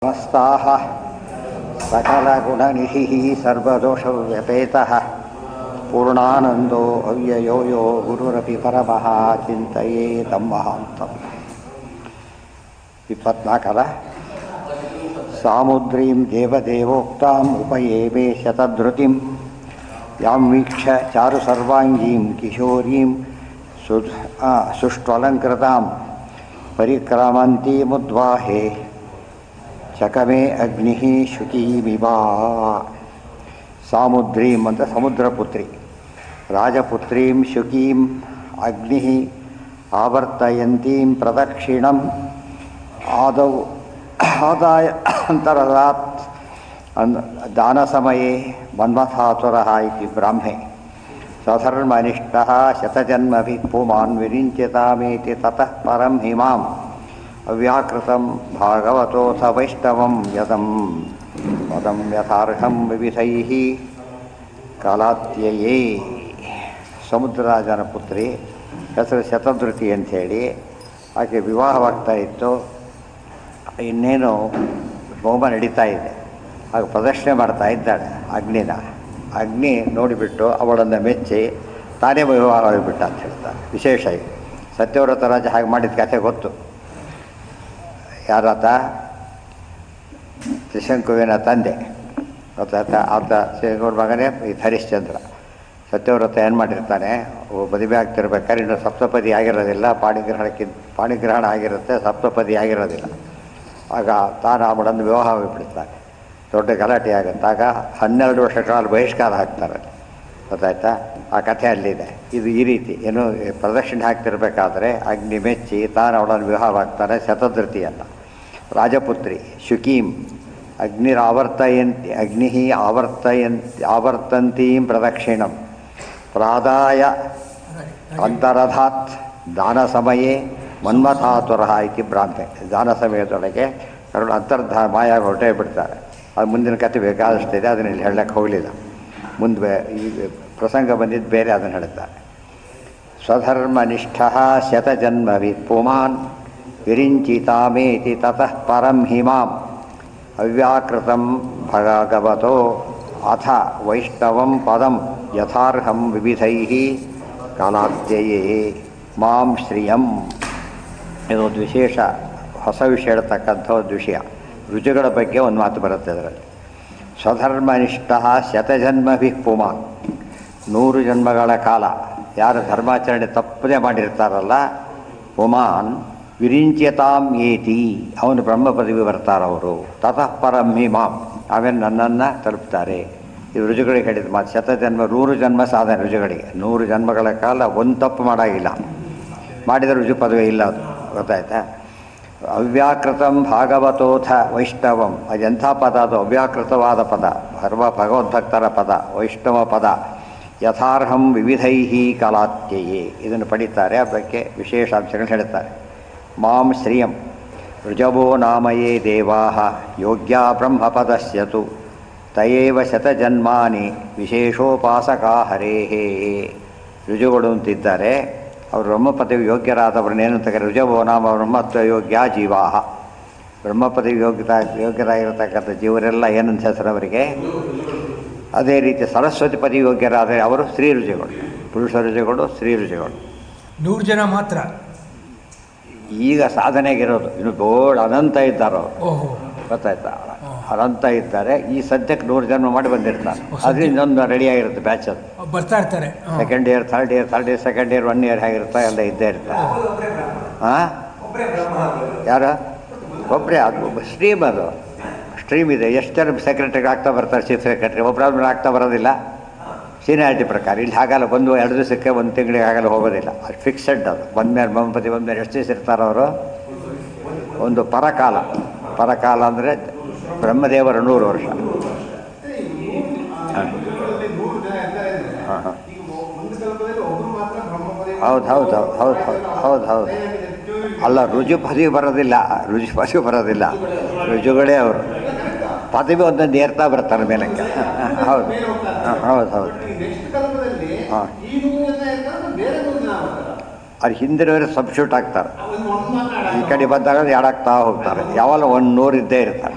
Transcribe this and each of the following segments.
ಸಮಸ್ತಾಃ ಸಕಲಗುಣನಿಧಿಃ ಸರ್ವದೋಷವ್ಯಪೇತಃ ಪೂರ್ಣಾನಂದೋ ಅವ್ಯಯೋ ಯೋ ಗುರುರಪಿ ಪರಮಃ ಚಿಂತಯೇತಂ ಮಹಾಂತಂ. 24 ಸಾಮುದ್ರೀಂ ದೇವದೇವೋಕ್ತಾಂ ಉಪಯೇಮೇ ಶತಧೃತಿಂ ಯಾಂ ವೀಕ್ಷ್ಯ ಚಾರು ಸರ್ವಾಂಗೀಂ ಕಿಶೋರೀಂ ಸುಷ್ಟ್ವಲಂಕೃತಾಂ ಪರಿಕ್ರಮಂತೀಮುದ್ವಾಹೇ ಚಕಮೇ ಅಗ್ನಿ ಶುಕೀಮಿವಾ. ಸಾಮುದ್ರೀಂ ಅಂತ ಸಮುದ್ರಪುತ್ರಿ, ರಾಜಪುತ್ರೀಂ ಶುಕೀಂ ಅಗ್ನಿ ಆವರ್ತಯಂತೀಂ ಪ್ರದಕ್ಷಿಣಂ ಆದಾಯ ಅಂತರದಾತ್ ದಾನಸಮಯೇ ಮನ್ಮಥಾಸುರಃ ಇತಿ ಬ್ರಾಹ್ಮೆ ಸಧರ್ಮನಿಷ್ಠಃ ಶತಜನ್ಮಭಿಃ ಪುಮಾನ್ ವಿರಿಂಚ್ಯತಾಮೇತಿ ತತಃ ಪರಂ ಹಿಮಾಂ ಅವ್ಯಾಕೃತಂ ಭಾಗವತೋಥ ವೈಷ್ಣವಂ ಯದಂ ಪದಂ ಯಥಾರ್ಹಂ ವಿವಿಧೈಃ ಕಾಲಾತ್ಯಯೇ. ಸಮುದ್ರರಾಜನ ಪುತ್ರಿ, ಹೆಸರು ಶತಧೃತಿ ಅಂಥೇಳಿ. ಆಕೆ ವಿವಾಹವಾಗ್ತಾ ಇತ್ತು. ಇನ್ನೇನು ಹೋಮ ನಡೀತಾ ಇದೆ. ಆಗ ಪ್ರದಕ್ಷಿಣೆ ಮಾಡ್ತಾ ಇದ್ದಾಳೆ ಅಗ್ನಿನ. ಅಗ್ನಿ ನೋಡಿಬಿಟ್ಟು ಅವಳನ್ನು ಮೆಚ್ಚಿ ತಾನೇ ವಿವಾಹ ಆಗಿಬಿಟ್ಟ ಅಂತ ಹೇಳ್ತಾರೆ. ವಿಶೇಷ ಇದು. ಸತ್ಯವ್ರತ ರಾಜ ಹಾಗೆ ಮಾಡಿದ ಕಥೆ ಗೊತ್ತು. ಯಾರಾತ? ತ್ರಿಶಂಕುವಿನ ತಂದೆ ಗೊತ್ತಾಯ್ತ. ಆತ ಶಂಕುವಿನ ಮಗನೇ ಈ ಹರಿಶ್ಚಂದ್ರ. ಸತ್ಯವ್ರತ ಏನು ಮಾಡಿರ್ತಾನೆ, ಮದುವೆ ಆಗ್ತಿರ್ಬೇಕಾದ್ರೆ ಇನ್ನೂ ಸಪ್ತಪದಿ ಆಗಿರೋದಿಲ್ಲ, ಪಾಣಿಗ್ರಹಣ ಆಗಿರುತ್ತೆ, ಸಪ್ತಪದಿ ಆಗಿರೋದಿಲ್ಲ. ಆಗ ತಾನು ಆ ಮಡನ್ನು ವಿವಾಹ ಆಗಿಬಿಡ್ತಾನೆ. ದೊಡ್ಡ ಗಲಾಟೆ ಆಗುತ್ತೆ. ಆಗ 12 ವರ್ಷ ಕಾಲ ಬಹಿಷ್ಕಾರ ಹಾಕ್ತಾರೆ. ಗೊತ್ತಾಯ್ತಾ? ಆ ಕಥೆ ಅಲ್ಲಿದೆ. ಇದು ಈ ರೀತಿ ಏನು ಪ್ರದಕ್ಷಿಣೆ ಹಾಕ್ತಿರ್ಬೇಕಾದ್ರೆ ಅಗ್ನಿ ಮೆಚ್ಚಿ ತಾನು ಅವಳನ್ನು ವಿವಾಹವಾಗ್ತಾನೆ. ಶತಧೃತಿಯನ್ನು ರಾಜಪುತ್ರಿ ಶುಕೀಂ ಅಗ್ನಿ ಆವರ್ತಂತೀಂ ಪ್ರದಕ್ಷಿಣಂ ಪ್ರಾದಾಯ ಅಂತರಧಾತ್ ದಾನ ಸಮಯೇ ಮನ್ಮಥಾತುರಃ ಇತಿ ಬ್ರಾಹ್ಮೆ. ದಾನ ಸಮಯದೊಳಗೆ ಕರುಳು ಮಾಯ ಹೊರಟೇ ಬಿಡ್ತಾರೆ. ಅದು ಮುಂದಿನ ಕಥೆ ಬೇಕಾದಷ್ಟಿದೆ, ಅದನ್ನು ಇಲ್ಲಿ ಹೇಳಕ್ಕೆ ಹೋಗಲಿಲ್ಲ. ಮುಂದೆ ಈ ಪ್ರಸಂಗ ಬಂದಿದ್ದು ಬೇರೆ, ಅದನ್ನು ಹೇಳ್ತಾರೆ. ಸ್ವಧರ್ಮನಿಷ್ಠಃ ಶತಜನ್ಮವಿತ್ ಪುಮಾನ್ ವಿರಿಂಚಿತಾಮೇತಿ ತತಃ ಪರಂ ಹಿಮಾಂ ಅವ್ಯಾಕೃತಂ ಭಗವತೋ ಅಥ ವೈಷ್ಣವಂ ಪದಂ ಯಥಾರ್ಹಂ ವಿವಿಧೈಃ ಕಾಲಾದ್ಯಯೇ ಮಾಂ ಶ್ರಿಯಂ. ಇದೊಂದು ವಿಶೇಷ, ಹೊಸ ವಿಷಯ ಹೇಳ್ತಕ್ಕಂಥ ಒಂದು ವಿಷಯ. ರುಚಿಗಳ ಬಗ್ಗೆ ಒಂದು ಮಾತು ಬರುತ್ತೆ ಅದರಲ್ಲಿ. ಸ್ವಧರ್ಮನಿಷ್ಠ ಶತಜನ್ಮಭಿಃ ಪುಮಾನ್, 100 ಜನ್ಮಗಳ ಕಾಲ ಯಾರು ಧರ್ಮಾಚರಣೆ ತಪ್ಪದೇ ಮಾಡಿರ್ತಾರಲ್ಲ, ಪುಮಾನ್ ವಿರಿಂಚ್ಯತಾಂ ಏತಿ, ಅವನು ಬ್ರಹ್ಮ ಪದವಿ ಬರ್ತಾರವರು. ತತಃ ಪರಂ ಹಿಮಾಂ, ಆಮೇಲೆ ನನ್ನನ್ನು ತಲುಪ್ತಾರೆ. ಇದು ರುಜುಗಳಿಗೆ ಹೇಳಿದ ಮಾತು. ಶತಜನ್ಮ 100 ಜನ್ಮ ಸಾಧನೆ ರುಜುಗಳಿಗೆ. 100 ಜನ್ಮಗಳ ಕಾಲ ಒಂದು ತಪ್ಪು ಮಾಡೋಂಗಿಲ್ಲ. ಮಾಡಿದ ರುಜು ಪದವಿ ಇಲ್ಲ. ಅದು ಗೊತ್ತಾಯ್ತಾ? ಅವ್ಯಾಕೃತಂ ಭಾಗವತೋಥ ವೈಷ್ಣವಂ, ಅದೆಂಥ ಪದ ಅದು? ಅವ್ಯಾಕೃತವಾದ ಪದ, ಭಗವದ್ಭಕ್ತರ ಪದ, ವೈಷ್ಣವ ಪದ. ಯಥಾರ್ಹಂ ವಿವಿಧೈಃ ಕಾಲಾತ್ಯಯೇ, ಇದನ್ನು ಪಡೀತಾರೆ. ಅದಕ್ಕೆ ವಿಶೇಷ ಅಂಶಗಳು ಹೇಳ್ತಾರೆ. ಮಾಂ ಶ್ರಿಯಂ ಋಜವೋ ನಾಮಯೇ ದೇವಾಃ ಯೋಗ್ಯಾ ಬ್ರಹ್ಮಪದಸ್ಯತು ತಯೇವ ಶತಜನ್ಮಾನಿ ವಿಶೇಷೋಪಾಸಕಾ ಹರೇಃ. ರುಜುಗಳು ಅಂತಿದ್ದಾರೆ. ಅವರು ಬ್ರಹ್ಮಪದವಿ ಯೋಗ್ಯರಾದವ್ರನ್ನೇನಂತ ಕರೆ? ರುಜವೋ ನಾಮ ಬ್ರಹ್ಮತ್ವ ಯೋಗ್ಯ ಜೀವಾಹ. ಬ್ರಹ್ಮಪದವಿ ಯೋಗ್ಯರಾಗಿರತಕ್ಕಂಥ ಜೀವರೆಲ್ಲ ಏನಂತ ಹೆಸರು ಅವರಿಗೆ? ಅದೇ ರೀತಿ ಸರಸ್ವತಿ ಪದವಿ ಯೋಗ್ಯರಾದರೆ ಅವರು ಸ್ತ್ರೀ ರುಜುಗಳು, ಪುರುಷ ರುಜುಗಳು, ಸ್ತ್ರೀ ರುಜುಗಳು. 100 ಜನ ಮಾತ್ರ ಈಗ ಸಾಧನೆಗಿರೋದು. ಇನ್ನು ದೊಡ್ಡ ಅನಂತ ಇದ್ದಾರೆ ಅವರು. ಗೊತ್ತಾಯ್ತಾ? ಅನಂತ ಇದ್ದಾರೆ. ಈ ಸದ್ಯಕ್ಕೆ 100 ಜನ್ಮ ಮಾಡಿ ಬಂದಿರ್ತಾರೆ. ಆದರೆ ಇನ್ನೊಂದು ರೆಡಿಯಾಗಿರುತ್ತೆ ಬ್ಯಾಚ್. ಅದು ಬರ್ತಾ ಇರ್ತಾರೆ. Second year, third year, second year, 1 year ಆಗಿರ್ತಾ ಎಲ್ಲ ಇದ್ದೇ ಇರ್ತಾರೆ. ಹಾಂ, ಯಾರು? ಒಬ್ಬರೇ. ಅದು ಸ್ಟ್ರೀಮ್, ಅದು ಸ್ಟ್ರೀಮ್ ಇದೆ. ಎಷ್ಟು ಜನ ಸೆಕ್ರೆಟರಿಗೆ ಆಗ್ತಾ ಬರ್ತಾರೆ, ಚೀಫ್ ಸೆಕ್ರೆಟರಿ. ಒಬ್ಬರಾದ್ಮೇಲೆ ಆಗ್ತಾ ಬರೋದಿಲ್ಲ ಸೀನಿಯಾರಿಟಿ ಪ್ರಕಾರ. ಇಲ್ಲಿ ಹಾಗಲ್ಲ, 1-2 ದಿವಸಕ್ಕೆ 1 ತಿಂಗಳಿಗೆ ಆಗಲ್ಲ ಹೋಗೋದಿಲ್ಲ. ಅದು ಫಿಕ್ಸೆಡ್. ಅದು ಬಂದಮೇಲೆ ಬ್ರಹ್ಮಪತಿ ಬಂದಮೇಲೆ ಎಷ್ಟು ದಿವಸ ಇರ್ತಾರೆ ಅವರು? ಒಂದು ಪರಕಾಲ. ಪರಕಾಲ ಅಂದರೆ ಬ್ರಹ್ಮದೇವರ 100 ವರ್ಷ. ಹಾಂ ಹಾಂ, ಹೌದು ಹೌದು ಹೌದು ಹೌದು ಹೌದು ಹೌದು. ಅಲ್ಲ, ರುಜು ಪದವಿ ಬರೋದಿಲ್ಲ. ರುಜುಗಳೇ ಅವರು. ಪದವಿ ಒಂದೊಂದು ಏರ್ತಾ ಬರ್ತಾರೆ ಮೇಲಕ್ಕೆ. ಹೌದು ಹೌದು ಹೌದು. ಹಾಂ, ಅದು ಹಿಂದಿನವರೇ ಸಬ್ಸ್ಟ್ಯೂಟ್ ಆಗ್ತಾರೆ. ಈ ಕಡೆ ಬಂದಾಗ 2 ಆಗ್ತಾ ಹೋಗ್ತಾರೆ. ಯಾವಾಗ 100 ಇದ್ದೇ ಇರ್ತಾರೆ.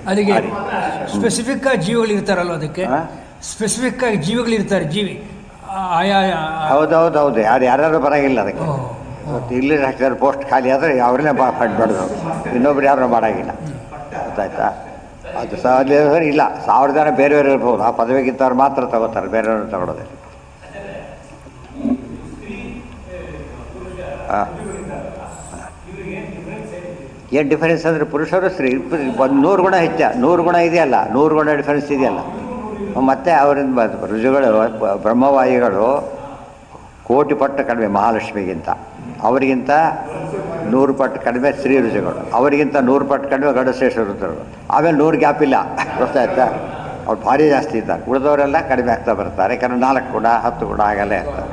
ಅಲ್ಲಿಗೆ ಆ ರೀತಿ. ಸ್ಪೆಸಿಫಿಕ್ ಆಗಿ ಜೀವಿಗಳು ಇರ್ತಾರಲ್ವ ಅದಕ್ಕೆ ಹಾ? ಸ್ಪೆಸಿಫಿಕ್ ಆಗಿ ಜೀವಿಗಳು ಇರ್ತಾರೆ ಜೀವಿ ಆಯಾ ಹೌದು ಯಾರು ಬರೋಂಗಿಲ್ಲ ಅದಕ್ಕೆ. ಓ, ಇವತ್ತು ಇಲ್ಲಿ ಹಾಕಿದ್ರೆ ಪೋಸ್ಟ್ ಖಾಲಿ ಆದರೆ ಅವ್ರನ್ನೇ ಮಾಡಿಬಿಡೋದು, ಇನ್ನೊಬ್ರು ಯಾರು ಮಾಡೋಂಗಿಲ್ಲ. ಗೊತ್ತಾಯ್ತಾ? ಅದು ಸಹ ಇಲ್ಲ, 1000 ಜನ ಬೇರೆಯವರು ಇರ್ಬೋದು, ಆ ಪದವಿಗಿಂತವ್ರು ಮಾತ್ರ ತಗೋತಾರೆ, ಬೇರೆಯವರು ತಗೊಳ್ಳೋದಿಲ್ಲ. ಹಾಂ, ಏನು ಡಿಫರೆನ್ಸ್ ಅಂದರೆ ಪುರುಷರು ಸ್ತ್ರೀ 100 ಗುಣ ಹೆಚ್ಚ, 100 ಗುಣ ಇದೆಯಲ್ಲ, 100 ಗುಣ ಡಿಫರೆನ್ಸ್ ಇದೆಯಲ್ಲ. ಮತ್ತು ಅವರಿಂದ ಋಜುಗಳು ಬ್ರಹ್ಮವಾಯುಗಳು ಕೋಟಿ ಪಟ್ಟು ಕಡಿಮೆ ಮಹಾಲಕ್ಷ್ಮಿಗಿಂತ, ಅವರಿಗಿಂತ 100 ಪಟ್ಟು ಕಡಿಮೆ ಸ್ತ್ರೀ ಋಷಿಗಳು, ಅವರಿಗಿಂತ 100 ಪಟ್ಟು ಕಡಿಮೆ ಗಡಶ್ರೇಷ್ಠ ಋತುಗಳು. ಆಮೇಲೆ 100 ಗ್ಯಾಪ್ ಇಲ್ಲ, ಗೊತ್ತಾಯ್ತಾ? ಅವ್ರು ಭಾರಿ ಜಾಸ್ತಿ ಇದ್ದಾರೆ, ಉಳಿದವರೆಲ್ಲ ಕಡಿಮೆ ಆಗ್ತಾ ಬರ್ತಾರೆ. ಯಾಕಂದ್ರೆ 4 ಗುಣ 10 ಗುಣ ಆಗಲ್ಲ ಇರ್ತಾರೆ.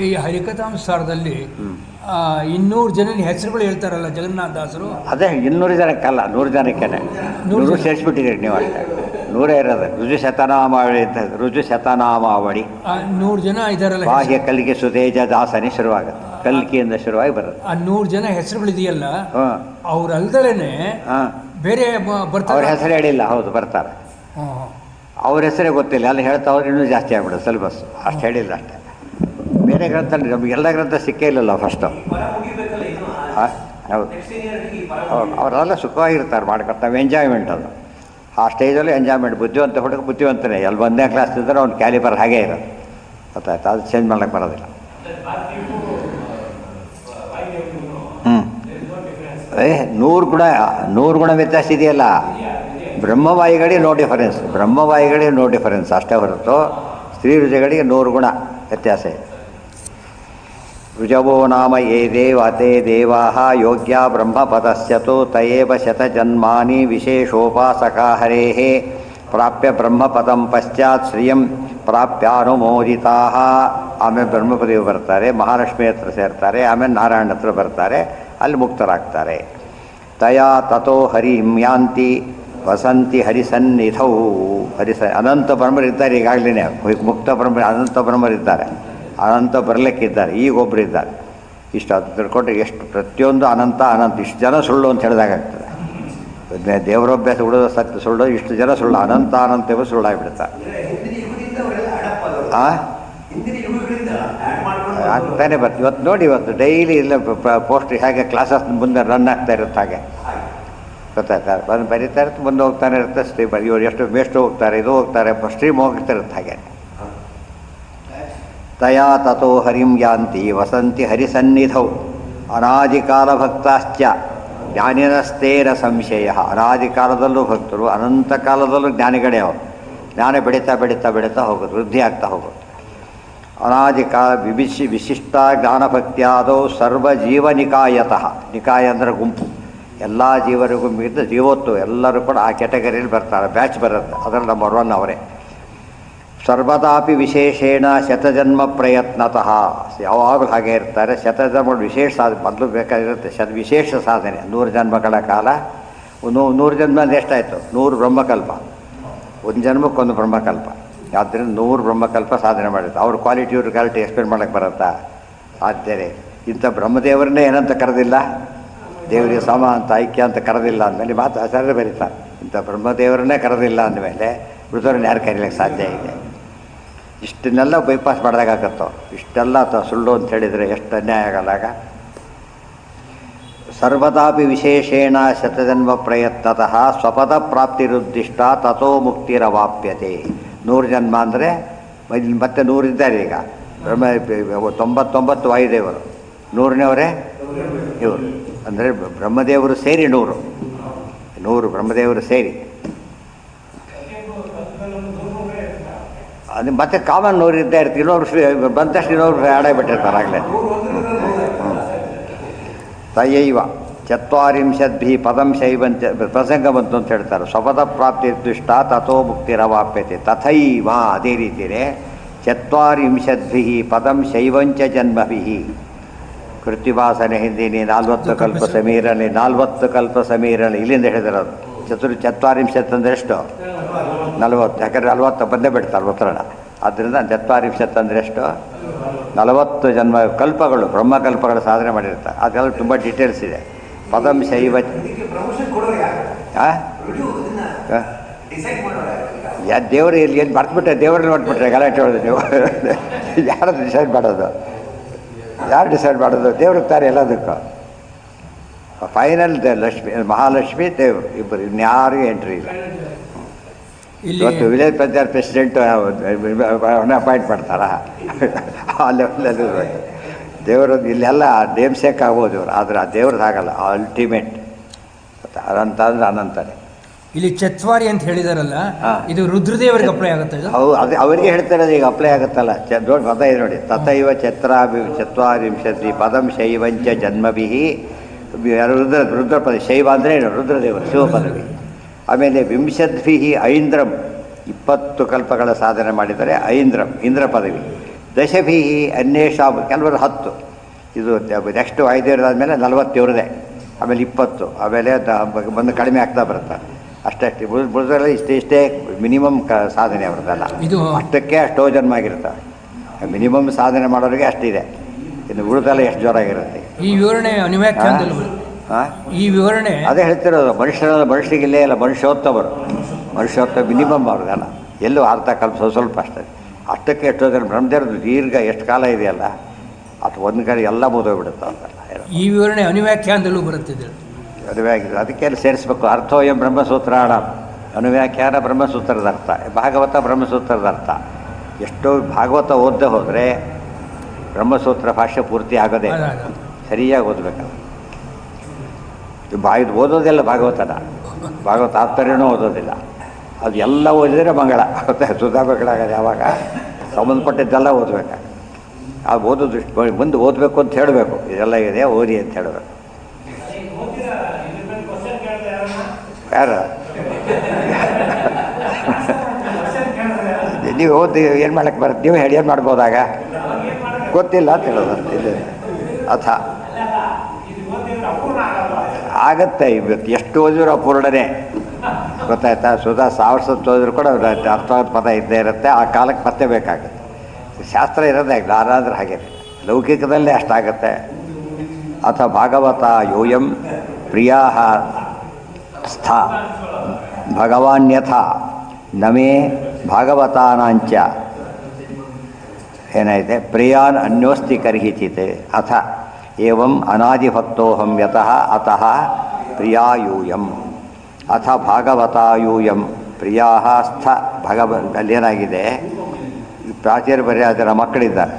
ಈ ಹರಿಕಥಾಂಸಾರದಲ್ಲಿ 200 ಜನನ ಹೆಸರುಗಳು ಹೇಳ್ತಾರಲ್ಲ ಜಗನ್ನಾಥದಾಸರು. ಅದೇ 200 ಜನಕ್ಕಲ್ಲ, 100 ಜನಕ್ಕೇನೆ. 100 ಸೇರಿಸ್ಬಿಟ್ಟಿದ್ದೀರಿ ನೀವು ಅಷ್ಟೇ, 100 ಇರೋದು. ರುಜು ಶತನಾಮಾವಳಿ ಅಂತ, ರುಜು ಶತನಾಮಾವಳಿ 100 ಜನ ಇದಾರಲ್ಲ, ಬಾಹ್ಯ ಕಲಿಕೆ ಸುತೇಜ ದಾಸನಿ ಶುರುವಾಗುತ್ತೆ, ಕಲ್ಕಿಯಿಂದ ಶುರುವಾಗಿ ಬರುತ್ತೆ. ಆ 100 ಜನ ಹೆಸರುಗಳಿದೆಯಲ್ಲ, ಹಾಂ ಅವ್ರಲ್ದಲೇನೆ ಹಾಂ, ಬೇರೆ ಅವ್ರ ಬರ್ತಾರೆ. ಹೆಸರು ಹೇಳಿಲ್ಲ, ಹೌದು ಬರ್ತಾರೆ, ಅವ್ರ ಹೆಸರೇ ಗೊತ್ತಿಲ್ಲ, ಅಲ್ಲಿ ಹೇಳ್ತಾ ಹೋದ್ರೆ ಇನ್ನೂ ಜಾಸ್ತಿ ಆಗ್ಬಿಡೋದು ಸಿಲೆಬಸ್. ಅಷ್ಟು ಹೇಳಿಲ್ಲ ಅಷ್ಟೇ. ಬೇರೆ ಗ್ರಂಥ ನಮಗೆಲ್ಲ ಗ್ರಂಥ ಸಿಕ್ಕೇ ಇಲ್ಲಲ್ಲ ಫಸ್ಟು. ಹಾಂ ಹೌದು, ಅವರೆಲ್ಲ ಸುಖವಾಗಿರ್ತಾರೆ ಮಾಡ್ಕೊಡ್ತಾವೆ, ಎಂಜಾಯ್ಮೆಂಟ್ ಅದು. ಆ ಸ್ಟೇಜಲ್ಲಿ ಎಂಜಾಯ್ಮೆಂಟ್. ಬುದ್ಧಿವಂತ ಹುಡುಗ ಬುದ್ಧಿವಂತನೇ, ಎಲ್ಲಿ 1ನೇ ಕ್ಲಾಸ್ ಇದ್ದರೆ ಅವ್ನು ಕ್ಯಾಲಿಬರ್ ಹಾಗೇ ಇರೋದು, ಗೊತ್ತಾಯ್ತು? ಅದು ಚೇಂಜ್ ಮಾಡೋಕ್ಕೆ ಬರೋದಿಲ್ಲ. ಹ್ಞೂ 100 ಗುಣ ವ್ಯತ್ಯಾಸ ಇದೆಯಲ್ಲ. ಬ್ರಹ್ಮವಾಯುಗಳಿಗೆ ನೋ ಡಿಫರೆನ್ಸ್ ಅಷ್ಟೇ ಹೊರತು ಸ್ತ್ರೀ ರುಜಗಳಿಗೆ 100 ಗುಣ ವ್ಯತ್ಯಾಸ ಇದೆ. ರುಜವೋ ನಾಮ ಯೇ ದೇವತೆ ದೇವಾಃ ಯೋಗ್ಯ ಬ್ರಹ್ಮಪದಸ್ಯತು ತಯೇವ ಶತಜನ್ಮಾನಿ ವಿಶೇಷೋಪಾಸಕಾ ಹರೇಃ ಪ್ರಾಪ್ಯ ಬ್ರಹ್ಮಪದಂ ಪಶ್ಚಾತ್ ಶ್ರಿಯಂ ಪ್ರಾಪ್ಯಾನುಮೋದಿತಾಃ. ಆಮೇಲೆ ಬ್ರಹ್ಮಪದವಿ ಬರ್ತಾರೆ, ಮಹಾಲಕ್ಷ್ಮಿ ಹತ್ರ ಸೇರ್ತಾರೆ, ಆಮೇಲೆ ನಾರಾಯಣ ಹತ್ರ ಬರ್ತಾರೆ, ಅಲ್ಲಿ ಮುಕ್ತರಾಗ್ತಾರೆ. ತಯಾ ತಥೋ ಹರಿಂ ಯಾಂತಿ ವಸಂತಿ ಹರಿಸನ್ನಿಧೌ. ಅನಂತ ಬ್ರಹ್ಮರಿದ್ದಾರೆ ಈಗಾಗಲೇ, ಮುಕ್ತ ಬ್ರಹ್ಮ ಅನಂತ ಬ್ರಹ್ಮರಿದ್ದಾರೆ, ಅನಂತ ಬರಲಿಕ್ಕಿದ್ದಾರೆ, ಈಗೊಬ್ಬರು ಇದ್ದಾರೆ. ಇಷ್ಟು ಅದು ತಿಳ್ಕೊಂಡ್ರೆ ಎಷ್ಟು ಪ್ರತಿಯೊಂದು ಅನಂತ ಇಷ್ಟು ಜನ ಸುಳ್ಳು ಅಂತ ಹೇಳಿದಾಗಾಗ್ತದೆ. ದೇವರೊಬ್ಬ ಉಳಿದ ಸತ್ಯ ಸುಳ್ಳು, ಇಷ್ಟು ಜನ ಸುಳ್ಳು, ಅನಂತ ಸುಳ್ಳಾಗಿಬಿಡ್ತಾರೆ. ಆಗ್ತಾನೆ ಬರ್ತೀವಿ. ಇವತ್ತು ನೋಡಿ, ಇವತ್ತು ಡೈಲಿ ಇಲ್ಲ ಪೋಸ್ಟ್ ಹೇಗೆ ಕ್ಲಾಸಸ್ ಮುಂದೆ ರನ್ ಆಗ್ತಾ ಇರುತ್ತೆ, ಹಾಗೆ ಗೊತ್ತಾಯ್ತಾ? ಬಂದು ಬರೀತಾ ಇರುತ್ತೆ, ಮುಂದೆ ಹೋಗ್ತಾನೆ ಇರುತ್ತೆ ಸ್ಟ್ರೀಮ್. ಇವರು ಎಷ್ಟು ಮೇಷ್ಟು ಹೋಗ್ತಾರೆ, ಇದು ಹೋಗ್ತಾರೆ, ಸ್ಟ್ರೀಮ್ ಹೋಗ್ತಿರುತ್ತೆ ಹಾಗೆ. ತಯಾ ತಥೋ ಹರಿಂ ಯಾಂತಿ ವಸಂತಿ ಹರಿಸನ್ನಿಧೌ ಅನಾದಿಕಾಲ ಭಕ್ತಾಶ್ಚ ಜ್ಞಾನಿನಸ್ತೇನ ಸಂಶಯ. ಅನಾದಿ ಕಾಲದಲ್ಲೂ ಭಕ್ತರು, ಅನಂತ ಕಾಲದಲ್ಲೂ ಜ್ಞಾನಿಗಳೇ ಅವರು. ಜ್ಞಾನ ಬೆಳೀತಾ ಹೋಗೋದು, ವೃದ್ಧಿ ಆಗ್ತಾ ಹೋಗೋದು. ಅನಾದಿ ಕಾಲ ವಿಶಿಷ್ಟ ಜ್ಞಾನಭಕ್ತಿಯಾದವು ಸರ್ವಜೀವನಿಕಾಯತಃ. ನಿಕಾಯ ಅಂದರೆ ಗುಂಪು, ಎಲ್ಲ ಜೀವರಿಗೂ ಮಿಗಿದ ಜೀವತ್ತು ಎಲ್ಲರೂ ಕೂಡ ಆ ಕ್ಯಾಟಗರಿಯಲ್ಲಿ ಬರ್ತಾರೆ, ಬ್ಯಾಚ್ ಬರುತ್ತೆ. ಅದರಲ್ಲಿ ನಂಬರ್ 1 ಅವರೇ. ಸರ್ವದಾಪಿ ವಿಶೇಷೇಣ ಶತಜನ್ಮ ಪ್ರಯತ್ನತಃ. ಯಾವಾಗಲೂ ಹಾಗೆ ಇರ್ತಾರೆ. ಶತಜನ್ಮ ವಿಶೇಷ ಸಾಧನೆ ಮೊದಲು ಬೇಕಾಗಿರುತ್ತೆ, ವಿಶೇಷ ಸಾಧನೆ. 100 ಜನ್ಮಗಳ ಕಾಲ. 100 ಜನ್ಮ ಅಂದರೆ ಎಷ್ಟಾಯಿತು? 100 ಬ್ರಹ್ಮಕಲ್ಪ. ಒಂದು ಜನ್ಮಕ್ಕೊಂದು ಬ್ರಹ್ಮಕಲ್ಪ. ಆದ್ದರಿಂದ 100 ಬ್ರಹ್ಮಕಲ್ಪ ಸಾಧನೆ ಮಾಡಿರುತ್ತೆ. ಅವ್ರ ಕ್ವಾಲಿಟಿ ಎಕ್ಸ್ಪ್ಲೇನ್ ಮಾಡೋಕ್ಕೆ ಬರುತ್ತಾ? ಸಾಧ್ಯನೇ. ಇಂಥ ಬ್ರಹ್ಮದೇವರನ್ನೇ ಏನಂತ ಕರೆದಿಲ್ಲ, ದೇವರಿಗೆ ಸಮ ಅಂತ ಐಕ್ಯ ಅಂತ ಕರೆದಿಲ್ಲ ಅಂದಮೇಲೆ ಮಾತು ಆಚಾರ್ಯ ಬರೀತಾರೆ. ಇಂಥ ಬ್ರಹ್ಮದೇವರನ್ನೇ ಕರೆದಿಲ್ಲ ಅಂದಮೇಲೆ ಉಳಿದವ್ರನ್ನ ಯಾರು ಕರೀಲಿಕ್ಕೆ ಸಾಧ್ಯ ಇದೆ? ಇಷ್ಟನ್ನೆಲ್ಲ ಬೈಪಾಸ್ ಮಾಡಿದಾಗತ್ತೋ. ಇಷ್ಟೆಲ್ಲ ಸುಳ್ಳು ಅಂತ ಹೇಳಿದರೆ ಎಷ್ಟು ಅನ್ಯಾಯ ಆಗಲ್ಲಾಗ. ಸರ್ವದಾಪಿ ವಿಶೇಷೇಣ ಶತಜನ್ಮ ಪ್ರಯತ್ನತಃ ಸ್ವಪದ ಪ್ರಾಪ್ತಿರುದ್ದಿಷ್ಟ ತಥೋ ಮುಕ್ತಿರವಾಪ್ಯತೆ. 100 ಜನ್ಮ ಅಂದರೆ ಮತ್ತೆ 100 ಇದ್ದಾರೆ ಈಗ. ಬ್ರಹ್ಮ 99 ವಾಯುದೇವರು, 100ನೇವರೇ ಇವರು. ಅಂದರೆ ಬ್ರಹ್ಮದೇವರು ಸೇರಿ 100 ಬ್ರಹ್ಮದೇವರು ಸೇರಿ. ಅದು ಮತ್ತೆ ಕಾಮನ್ 100 ಇದ್ದೇ ಇರ್ತೀವಿ. ಇನ್ನೊಬ್ರು ಬಂದ ತಕ್ಷಣ ಇನ್ನೊಬ್ರು ಆಡಾಗ್ಬಿಟ್ಟಿರ್ತಾರೆ ಆಗಲೇ. ತಯೈವ ಚತ್ವಾರಿಂಶದ್ಭಿ ಪದಂ ಶೈವಂಚ ಪ್ರಸಂಗ ಬಂತು ಅಂತ ಹೇಳ್ತಾರೆ. ಸ್ವಪದ ಪ್ರಾಪ್ತಿ ದುಷ್ಟ ತಥೋ ಮುಕ್ತಿರವಾಪ್ಯತೆ. ತಥೈವ ಅದೇ ರೀತಿಯೇ ಚತ್ವಾರಿಂಶದ್ಭಿ ಪದಂ ಶೈವಂಚ ಜನ್ಮಭಿ. ಕೃತಿವಾಸನೆ ಹಿಂದಿನಿ 40 ಕಲ್ಪ ಸಮೀರಲಿ 40 ಕಲ್ಪ ಸಮೀರಲಿ ಇಲ್ಲಿಂದ ಹೇಳಿದಿರೋದು. ಚತ್ವಾರಿಂಶತ್ ಅಂದರೆ ಎಷ್ಟು? 40. ಯಾಕಂದರೆ 40 ಬಂದೇ ಬಿಡ್ತಾರೆ ಉತ್ತರಣ. ಆದ್ದರಿಂದ ಚತ್ವಾರಿಂಶತ್ ಅಂದರೆ ಎಷ್ಟು? 40 ಜನ್ಮ ಕಲ್ಪಗಳು, ಬ್ರಹ್ಮಕಲ್ಪಗಳು ಸಾಧನೆ ಮಾಡಿರ್ತಾರೆ. ಅದೆಲ್ಲ ತುಂಬ ಡೀಟೇಲ್ಸ್ ಇದೆ. ಪದಂ ಶೈವ ಯಾ ದೇವರು ಇಲ್ಲಿ ಏನು ಮರ್ತ್ಬಿಟ್ರೆ ದೇವ್ರಲ್ಲಿ ಹೊಟ್ಬಿಟ್ರೆ ಗಲಾಟೆ ಹೊಡೆದು ನೀವು ಯಾರು ಡಿಸೈಡ್ ಮಾಡೋದು, ಯಾರು ಡಿಸೈಡ್ ಮಾಡೋದು? ದೇವ್ರಿಗೆ ತಾರೆ ಎಲ್ಲದಕ್ಕೂ. ಫೈನಲ್ ಲಕ್ಷ್ಮಿ, ಮಹಾಲಕ್ಷ್ಮಿ, ದೇವರು ಇಬ್ಬರು, ಇನ್ಯಾರಿಗೂ ಎಂಟ್ರಿ ಇಲ್ಲ. ಇವತ್ತು ವಿಲೇಜ್ ಪಂಚಾಯತ್ ಪ್ರೆಸಿಡೆಂಟು ಅಪಾಯಿಂಟ್ ಮಾಡ್ತಾರಾ? ಆ ಲೆವೆಲಲ್ಲಿ ದೇವರದ್ದು ಇಲ್ಲೆಲ್ಲ ನೇಮ್ ಸೇಕ್ ಆಗ್ಬೋದು ಇವರು, ಆದರೆ ಆ ದೇವ್ರದ್ದು ಆಗಲ್ಲ. ಅಲ್ಟಿಮೇಟ್ ಅನಂತ ಅಂದರೆ ಅನಂತನೇ. ಇಲ್ಲಿ ಚತ್ವಾರಿ ಅಂತ ಹೇಳಿದಾರಲ್ಲ, ಇದು ರುದ್ರದೇವರಿಗೆ ಅಪ್ಲೈ ಆಗುತ್ತೆ. ಹೌದು, ಅದು ಅವರಿಗೆ ಹೇಳ್ತಾರೆ, ಈಗ ಅಪ್ಲೈ ಆಗುತ್ತಲ್ಲ. ನೋಡಿ ಪದ ಇದೆ ನೋಡಿ, ತಥೈವ ಚತ್ವಾರಿಂಶತಿ ಪದಂ ಶೈವಂಚ ಜನ್ಮಭಿ. ರುದ್ರ ಪದವಿ, ಶೈವ ಅಂದರೆ ರುದ್ರದೇವರು, ಶಿವ ಪದವಿ. ಆಮೇಲೆ ವಿಂಶದ್ಭಿ ಐಂದ್ರಂ, 20 ಕಲ್ಪಗಳ ಸಾಧನೆ ಮಾಡಿದರೆ ಐಂದ್ರಂ, ಇಂದ್ರ ಪದವಿ. ದಶಭಿ ಅನ್ಯೇಷಾಂ, ಕೆಲವರು 10. ಇದು ನೆಕ್ಸ್ಟು 5 ಇರೋದಾದ್ಮೇಲೆ 40 ಇವ್ರದೇ, ಆಮೇಲೆ 20, ಆಮೇಲೆ ಬಂದು ಕಡಿಮೆ ಆಗ್ತಾ ಬರುತ್ತೆ. ಅಷ್ಟೇ ಬುಡದಲ್ಲಿ ಇಷ್ಟೇ ಮಿನಿಮಮ್ ಸಾಧನೆ ಅವ್ರದ್ದೆಲ್ಲ. ಇದು ಅಷ್ಟಕ್ಕೆ ಅಷ್ಟೋ ಜನ್ಮ ಆಗಿರ್ತವೆ. ಮಿನಿಮಮ್ ಸಾಧನೆ ಮಾಡೋರಿಗೆ ಅಷ್ಟಿದೆ. ಇನ್ನು ಉಳಿದೆಲ್ಲ ಎಷ್ಟು ಜೋರಾಗಿರುತ್ತೆ. ಈ ವಿವರಣೆ ಈ ವಿವರಣೆ ಅದೇ ಹೇಳ್ತಿರೋದು. ಮನುಷ್ಯರಿಗೆ ಇಲ್ಲೇ ಇಲ್ಲ, ಮನುಷ್ಯೋತ್ತಮರು ಮಿನಿಮಮ್ ಅವ್ರಿಗೆಲ್ಲ. ಎಲ್ಲೂ ಅರ್ಥ ಸ್ವಲ್ಪ ಅಷ್ಟೇ. ಅಷ್ಟಕ್ಕೆ ಎಷ್ಟೋ ಜನ ಬ್ರಹ್ಮದೇವ್ರದ್ದು ದೀರ್ಘ ಎಷ್ಟು ಕಾಲ ಇದೆಯಲ್ಲ, ಅದು ಒಂದು ಕಡೆ ಎಲ್ಲ ಮುಗಿದೋಗ್ಬಿಡುತ್ತೆ ಅಂತೆಲ್ಲ. ಈ ವಿವರಣೆ ಅನುವ್ಯಾಖ್ಯಾನದಲ್ಲೂ ಬರುತ್ತಿದೆ. ಅನುವ್ಯಾಖ್ಯಾನ ಅದಕ್ಕೆಲ್ಲ ಸೇರಿಸ್ಬೇಕು. ಅರ್ಥೋಯಂ ಬ್ರಹ್ಮಸೂತ್ರಾಣ, ಅನುವ್ಯಾಖ್ಯಾನ ಬ್ರಹ್ಮಸೂತ್ರದ ಅರ್ಥ, ಭಾಗವತ ಬ್ರಹ್ಮಸೂತ್ರದ ಅರ್ಥ. ಎಷ್ಟೋ ಭಾಗವತ ಓದದೆ ಹೋದರೆ ಬ್ರಹ್ಮಸೂತ್ರ ಭಾಷೆ ಪೂರ್ತಿ ಆಗೋದೇ. ಸರಿಯಾಗಿ ಓದಬೇಕಲ್ಲ. ಇದು ಓದೋದಿಲ್ಲ ಭಾಗವತ ತಾತ್ಪರ್ಯನೂ ಓದೋದಿಲ್ಲ. ಅದು ಎಲ್ಲ ಓದಿದರೆ ಮಂಗಳ ಸುಧಾಮಗಳಾಗದು. ಯಾವಾಗ ಸಂಬಂಧಪಟ್ಟಿದ್ದೆಲ್ಲ ಓದಬೇಕು. ಆ ಓದೋದು ಮುಂದೆ ಓದಬೇಕು ಅಂತ ಹೇಳಬೇಕು, ಇದೆಲ್ಲ ಇದೆ ಓದಿ ಅಂತ ಹೇಳಬೇಕು. ಯಾರು ನೀವು ಓದಿ ಏನು ಮಾಡಕ್ಕೆ ಬರುತ್ತೆ? ನೀವು ಹೇಳಿ ಏನು ಮಾಡ್ಬೋದಾಗ ಗೊತ್ತಿಲ್ಲ ಅಂತ ಹೇಳೋದು. ಇದು ಅಥ ಆಗತ್ತೆ. ಇವತ್ತು ಎಷ್ಟು ಓದಿದ್ರು ಅಪೂರ್ಣನೇ, ಗೊತ್ತಾಯ್ತಾ? ಸುಧಾ 1000 ಸತ್ತು ಓದಿದ್ರು ಕೂಡ ಅರ್ಥವಾದ ಪದ ಇದ್ದೇ ಇರುತ್ತೆ. ಆ ಕಾಲಕ್ಕೆ ಮತ್ತೆ ಬೇಕಾಗುತ್ತೆ. ಶಾಸ್ತ್ರ ಇರೋದೇ ಜ್ಞಾನ ಅಂದ್ರೆ ಹಾಗೆ, ಲೌಕಿಕದಲ್ಲೇ ಅಷ್ಟಾಗತ್ತೆ. ಅಥ ಭಾಗವತ ಯೋಯಂ ಪ್ರಿಯಾ ಸ್ಥ ಭಗವಾನ್ಯಥ ನಮೇ ಭಾಗವತಾನಾಂಚ ಏನಾಯಿತೆ ಪ್ರಿಯಾನ್ ಅನ್ಯೋಸ್ತಿ ಕರ್ಹಿಚಿತ್. ಅಥ ಏವಂ ಅನಾದಿಭಕ್ತೋಹಂ ಯತಃ ಅತಃ ಪ್ರಿಯಾಯೂಯಂ. ಅಥ ಭಾಗವತಾಯೂಯಂ ಪ್ರಿಯಾ ಸ್ಥ ಅಲ್ಲೇನಾಗಿದೆ, ಪ್ರಾಚೀನ ಬರೆಯಾದರ ಮಕ್ಕಳಿದ್ದಾರೆ,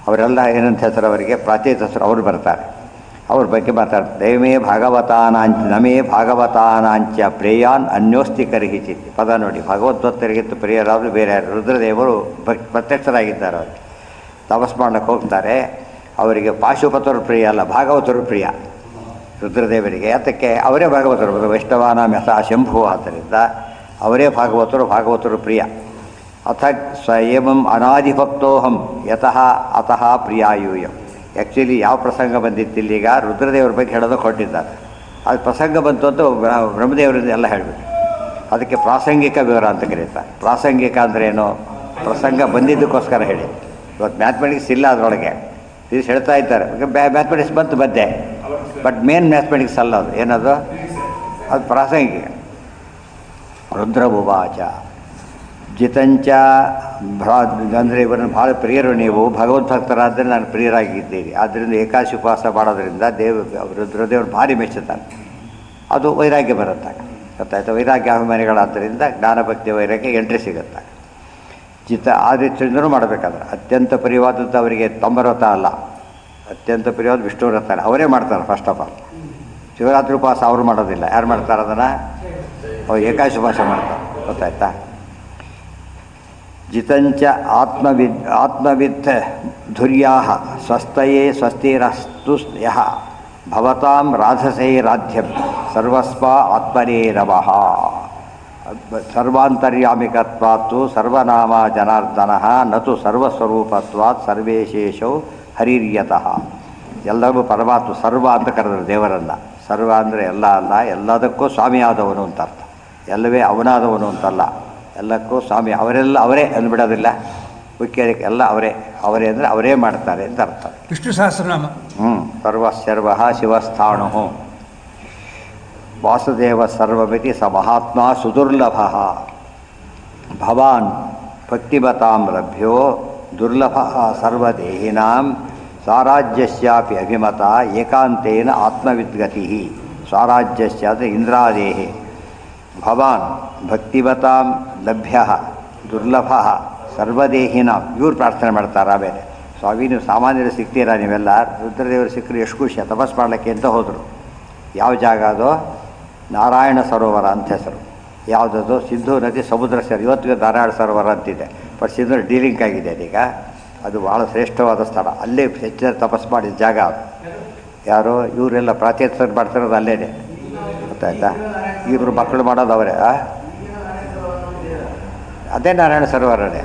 ಅವರೆಲ್ಲ ಏನಂತ ಹೆಸರು ಅವರಿಗೆ? ಪ್ರಾಚೀನ ಹೆಸರು. ಅವರು ಬರ್ತಾರೆ, ಅವ್ರ ಬಗ್ಗೆ ಮಾತಾಡ್ತಾರೆ. ದೈವಮೇ ನಮೇ ಭಾಗವತಾನಾಂಚ ಪ್ರೇಯಾನ್ ಅನ್ಯೋಸ್ತಿ ಕರ್ಹಿಚಿತ್. ಪದ ನೋಡಿ, ಭಗವದ್ಭಕ್ತರಿಗಿಂತ ಪ್ರಿಯರಾದರೂ ಬೇರೆ ಯಾರು? ರುದ್ರದೇವರು ಪ್ರತ್ಯಕ್ಷರಾಗಿದ್ದಾರೆ. ಅವರು ತಪಸ್ ಮಾಡಕ್ಕೆ ಹೋಗ್ತಾರೆ. ಅವರಿಗೆ ಪಾಶುಪತರು ಪ್ರಿಯ ಅಲ್ಲ, ಭಾಗವತರು ಪ್ರಿಯ ರುದ್ರದೇವರಿಗೆ. ಅದಕ್ಕೆ ಅವರೇ ಭಾಗವತರು, ವೈಷ್ಣವಾನಾಂ ಯಥಾ ಶಂಭು. ಆದ್ದರಿಂದ ಅವರೇ ಭಾಗವತರು ಪ್ರಿಯ. ಅಥ ಸ ಏವಂ ಅನಾದಿಭಕ್ತೋಹಂ ಯತಃ ಅತಃ ಪ್ರಿಯಾಯೂಯಂ. ಆ್ಯಕ್ಚುಲಿ ಯಾವ ಪ್ರಸಂಗ ಬಂದಿತ್ತು ಇಲ್ಲಿಗ? ರುದ್ರದೇವ್ರ ಬಗ್ಗೆ ಹೇಳೋದಕ್ಕೆ ಹೊರಟಿದ್ದಾರೆ. ಅದು ಪ್ರಸಂಗ ಬಂತು ಅಂತ ಬ್ರಹ್ಮದೇವರಿಂದ ಎಲ್ಲ ಹೇಳಬೇಕು. ಅದಕ್ಕೆ ಪ್ರಾಸಂಗಿಕ ವಿವರ ಅಂತ ಕರೀತಾರೆ. ಪ್ರಾಸಂಗಿಕ ಅಂದ್ರೇನು? ಪ್ರಸಂಗ ಬಂದಿದ್ದಕ್ಕೋಸ್ಕರ ಹೇಳಿ. ಇವತ್ತು ಮ್ಯಾಥಮೆಟಿಕ್ಸ್ ಇಲ್ಲ ಅದರೊಳಗೆ, ಇದು ಹೇಳ್ತಾ ಇದ್ದಾರೆ. ಮ್ಯಾಥಮೆಟಿಕ್ಸ್ ಬಂತು ಮಧ್ಯೆ, ಬಟ್ ಮೇನ್ ಮ್ಯಾಥಮೆಟಿಕ್ಸ್ ಅಲ್ಲ ಅದು. ಏನದು? ಅದು ಪ್ರಾಸಂಗಿಕ. ರುದ್ರಭುವಾಚ ಜಿತಂಚ ಅಂದರೆ ಇವರನ್ನು ಭಾಳ ಪ್ರಿಯರು ನೀವು, ಭಗವದ್ಭಕ್ತರಾದರೆ ನಾನು ಪ್ರಿಯರಾಗಿದ್ದೀರಿ. ಆದ್ದರಿಂದ ಏಕಾದಶಿ ಉಪವಾಸ ಮಾಡೋದ್ರಿಂದ ರುದ್ರದೇವರು ಭಾರಿ ಮೆಚ್ಚುತ್ತಾನೆ. ಅದು ವೈರಾಗ್ಯ ಬರುತ್ತೆ, ಗೊತ್ತಾಯ್ತು? ವೈರಾಗ್ಯ ಅಭಿಮಾನಿಗಳಾದ್ದರಿಂದ ಜ್ಞಾನಭಕ್ತಿ ವೈರಾಗ್ಯ ಎಂಟ್ರಿ ಸಿಗುತ್ತೆ. ಆದಿತ್ಯಂದ್ರೂ ಮಾಡಬೇಕಾದ್ರೆ ಅತ್ಯಂತ ಪ್ರಿಯವಾದದ್ದು ಅವರಿಗೆ ತೊಂಬರವ್ರತ ಅಲ್ಲ, ಅತ್ಯಂತ ಪ್ರಿಯವಾದ ವಿಷ್ಣು ವ್ರತ ಅವರೇ ಮಾಡ್ತಾರೆ. ಫಸ್ಟ್ ಆಫ್ ಆಲ್ ಶಿವರಾತ್ರಿ ಉಪವಾಸ ಅವರು ಮಾಡೋದಿಲ್ಲ. ಯಾರು ಮಾಡ್ತಾರೆ ಅದನ್ನು? ಅವ್ರು ಏಕಾದಶಿ ಉಪವಾಸ ಮಾಡ್ತಾರೆ, ಗೊತ್ತಾಯ್ತಾ? ಜಿತಂಚ ಆತ್ಮವಿದ್ ಧುರ್ಯಾ ಸ್ವಸ್ಥಯೇ ಸ್ವಸ್ತಿರಸ್ತು ಯಃ ಭವತಾಂ ರಾಧಸೈರಾಧ್ಯಂ ಸರ್ವಸ್ವ ಆತ್ಮನೇ ನಮಃ. ಸರ್ವಾಂತರ್ಯಾಮಿಕತ್ವಾತ್ತು ಸರ್ವನಾಮ ಜನಾರ್ದನಃ ನತು ಸರ್ವಸ್ವರೂಪತ್ವಾತ್ ಸರ್ವೇಶೇಷೌ ಹರಿರ್ಯತಃ. ಎಲ್ಲರಿಗೂ ಪರಮಾತ್ಮ ಸರ್ವ ಅಂತ ಕರೆದರು ದೇವರನ್ನು. ಸರ್ವ ಅಂದರೆ ಎಲ್ಲ ಅಲ್ಲ, ಎಲ್ಲದಕ್ಕೂ ಸ್ವಾಮಿಯಾದವನು ಅಂತ ಅರ್ಥ. ಎಲ್ಲವೇ ಅವನಾದವನು ಅಂತಲ್ಲ, ಎಲ್ಲಕ್ಕೂ ಸ್ವಾಮಿ. ಅವರೆಲ್ಲ ಅವರೇ ಅಂದ್ಬಿಡೋದಿಲ್ಲ. ಉಕ್ಕಿಯದಕ್ಕೆ ಎಲ್ಲ ಅವರೇ ಅಂದರೆ ಅವರೇ ಮಾಡ್ತಾರೆ ಅಂತ ಅರ್ಥ. ವಿಷ್ಣು ಸಹಸ್ರನಾಮ. ಸರ್ವಶರ್ವ ಶಿವಸ್ಥಾಣು ವಾಸುದೇವ ಸರ್ವಮಿತಿ ಸ ಮಹಾತ್ಮ ಸುದುರ್ಲಭ. ಭವಾನ್ ಭಕ್ತಿಮತಾಂ ಲಭ್ಯೋ ದುರ್ಲಭ ಸರ್ವದೇಹಿನಾಂ ಸ್ವರಾಜ್ಯಸ್ಯಾಪಿ ಅಭಿಮತ ಏಕಾಂತೇನ ಆತ್ಮವಿದ್ಗತಿ. ಸ್ವರಾಜ್ಯಸ್ಯ ಅಂದರೆ ಇಂದ್ರಾದೇಹ. ಭವಾನ್ ಭಕ್ತಿಮತಾಂ ಲಭ್ಯ ದುರ್ಲಭ ಸರ್ವದೇಹಿನಾಂ. ಇವ್ರು ಪ್ರಾರ್ಥನೆ ಮಾಡ್ತಾರೆ. ಆಮೇಲೆ ಸ್ವಾಮಿ ನೀವು ಸಾಮಾನ್ಯರು ಸಿಗ್ತೀರಾ, ನೀವೆಲ್ಲ ರುದ್ರದೇವರು ಸಿಕ್ಕರು ಎಷ್ಟು ಖುಷಿ, ತಪಸ್ ಮಾಡಲಿಕ್ಕೆ ಅಂತ ಹೋದರು. ಯಾವ ಜಾಗ ಅದು? ನಾರಾಯಣ ಸರೋವರ ಅಂತ ಹೆಸರು. ಯಾವುದದು? ಸಿಂಧೂ ನದಿ ಸಮುದ್ರ ಸೇರಿ ಇವತ್ತಿಗೆ ನಾರಾಯಣ ಸರೋವರ ಅಂತಿದೆ. ಬಟ್ ಸಿಂಧೂ ಡೀಲಿಂಕ್ ಆಗಿದೆ ಅದೀಗ. ಅದು ಭಾಳ ಶ್ರೇಷ್ಠವಾದ ಸ್ಥಳ. ಅಲ್ಲೇ ಹೆಚ್ಚಿನ ತಪಸ್ ಮಾಡಿದ ಜಾಗ ಅದು. ಯಾರು? ಇವರೆಲ್ಲ ಪ್ರಾಚೀನ ಮಾಡ್ತಿರೋದು ಅಲ್ಲೇ. ಗೊತ್ತಾಯ್ತಾ? ಇವರು ಮಕ್ಕಳು ಮಾಡೋದು ಅವರೇ. ಅದೇ ನಾರಾಯಣ ಸರೋವರನೇ,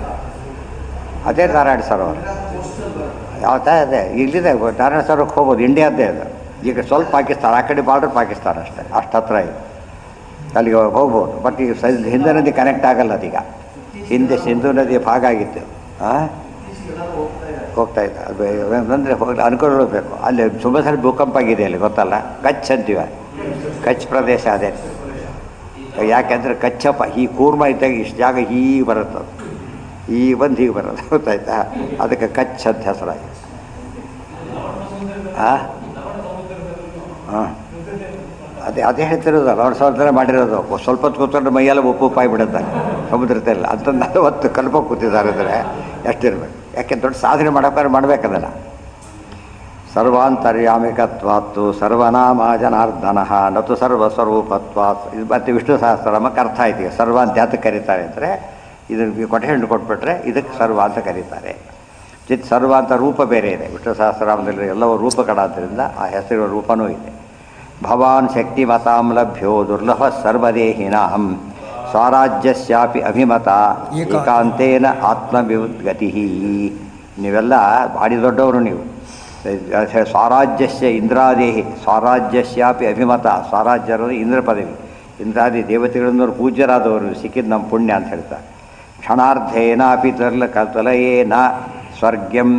ಅದೇ ನಾರಾಯಣ ಸರೋವರ. ಯಾವತ್ತಾ ಅದೇ ಇಲ್ಲಿದೆ ನಾರಾಯಣ ಸರೋವರಕ್ಕೆ ಹೋಗ್ಬೋದು. ಇಂಡಿಯಾದ್ದೇ ಅದು. ಈಗ ಸ್ವಲ್ಪ ಪಾಕಿಸ್ತಾನ, ಆ ಕಡೆ ಬಾರ್ಡ್ರ್ ಪಾಕಿಸ್ತಾನ ಅಷ್ಟೇ, ಅಷ್ಟು ಹತ್ರ ಇದೆ. ಅಲ್ಲಿಗೆ ಹೋಗ್ಬೋದು. ಬಟ್ ಈಗ ಹಿಂದೂ ನದಿ ಕನೆಕ್ಟ್ ಆಗಲ್ಲ ಅದೀಗ. ಹಿಂದೆ ಸಿಂಧೂ ನದಿಯ ಭಾಗ ಆಗಿತ್ತು. ಹೋಗ್ತಾ ಇದ್ದ ಅದು ಅಂದರೆ ಹೋಗಿ ಅನ್ಕೊಳ್ಳಬೇಕು. ಅಲ್ಲಿ ತುಂಬ ಸಲ ಭೂಕಂಪ ಆಗಿದೆ ಅಲ್ಲಿ, ಗೊತ್ತಲ್ಲ? ಕಚ್ ಅಂತೀವ, ಕಚ್ ಪ್ರದೇಶ ಅದೇ. ಯಾಕೆಂದರೆ ಕಚ್ಚಪ್ಪ ಈ ಕೂರ್ಮ ಇದ್ದಾಗ ಇಷ್ಟು ಜಾಗ ಹೀಗೆ ಬರುತ್ತೆ, ಈ ಬಂದು ಹೀಗೆ ಬರೋದು. ಗೊತ್ತಾಯ್ತಾ? ಅದಕ್ಕೆ ಕಚ್ ಅಂತ ಹೆಸರಾಗಿದೆ. ಅದೇ ಹೇಳ್ತಿರೋದು. ಅವ್ರ ಸಾವಿರ ಮಾಡಿರೋದು. ಸ್ವಲ್ಪ ಹೊತ್ತು ಕೂತ್ಕೊಂಡ್ರೆ ಮೈಯೆಲ್ಲ ಉಪ್ಪು ಬಿಡುತ್ತೆ ಸಮುದ್ರತೆಲ್ಲ ಅಂತಂದು ಹೊತ್ತು ಕಲ್ಪ ಕೂತಿದ್ದಾರೆ ಅಂದರೆ ಎಷ್ಟಿರ್ಬೇಕು. ಯಾಕೆ ದೊಡ್ಡ ಸಾಧನೆ ಮಾಡಬೇಕದನ್ನು. ಸರ್ವಾಂತರ್ಯಾಮಿಕತ್ವಾತ್ತು ಸರ್ವನಾಮ ಜನಾರ್ದನ ನತು ಸರ್ವಸ್ವರೂಪತ್ವಾತ್. ಇದು ಮತ್ತೆ ವಿಷ್ಣು ಸಹಸ್ರನಾಮಕ್ಕೆ ಅರ್ಥ ಆಯ್ತು. ಈಗ ಸರ್ವ ಅಂತ ಯಾತಕ್ಕೆ ಕರೀತಾರೆ ಅಂದರೆ ಇದನ್ನು ಕೊಟ್ಟೆ ಕೊಟ್ಬಿಟ್ರೆ ಇದಕ್ಕೆ ಸರ್ವ ಅಂತ ಕರೀತಾರೆ. ಸರ್ವ ಅಂತ ರೂಪ ಬೇರೆ ಇದೆ. ವಿಷ್ಣು ಸಹಸ್ರನಾಮದಲ್ಲಿ ಎಲ್ಲವೂ ರೂಪಗಳಾದ್ದರಿಂದ ಆ ಹೆಸರಿನ ರೂಪನೂ ಇದೆ. ಭವಾನ್ ಶಕ್ತಿಮತಾಂ ಲಭ್ಯೋ ದುರ್ಲಭ ಸರ್ವದೇಹಿನಾಂ ಸ್ವರಾಜ್ಯಸ್ಯಾಪಿ ಅಭಿಮತ ಏಕಾಂತೇನ ಆತ್ಮವಿದ್ಗತಿ. ನೀವೆಲ್ಲ ಭಾರಿ ದೊಡ್ಡವರು ನೀವು. ಸ್ವರಾಜ್ಯಸ್ಯ ಇಂದ್ರಾದೇಹಿ ಸ್ವರಾಜ್ಯಸ್ಯಾಪಿ ಅಭಿಮತ. ಸ್ವರಾಜ್ಯರು ಇಂದ್ರ ಪದವಿ. ಇಂದ್ರಾದಿ ದೇವತೆಗಳನ್ನವರು ಪೂಜ್ಯರಾದವರು ಸಿಕ್ಕಿದ್ದು ನಮ್ಮ ಪುಣ್ಯ ಅಂತ ಹೇಳ್ತಾರೆ. ಕ್ಷಣಾರ್ಧೇನಾಪಿ ತಲಯೇ ನ ಸ್ವರ್ಗ್ಯಂ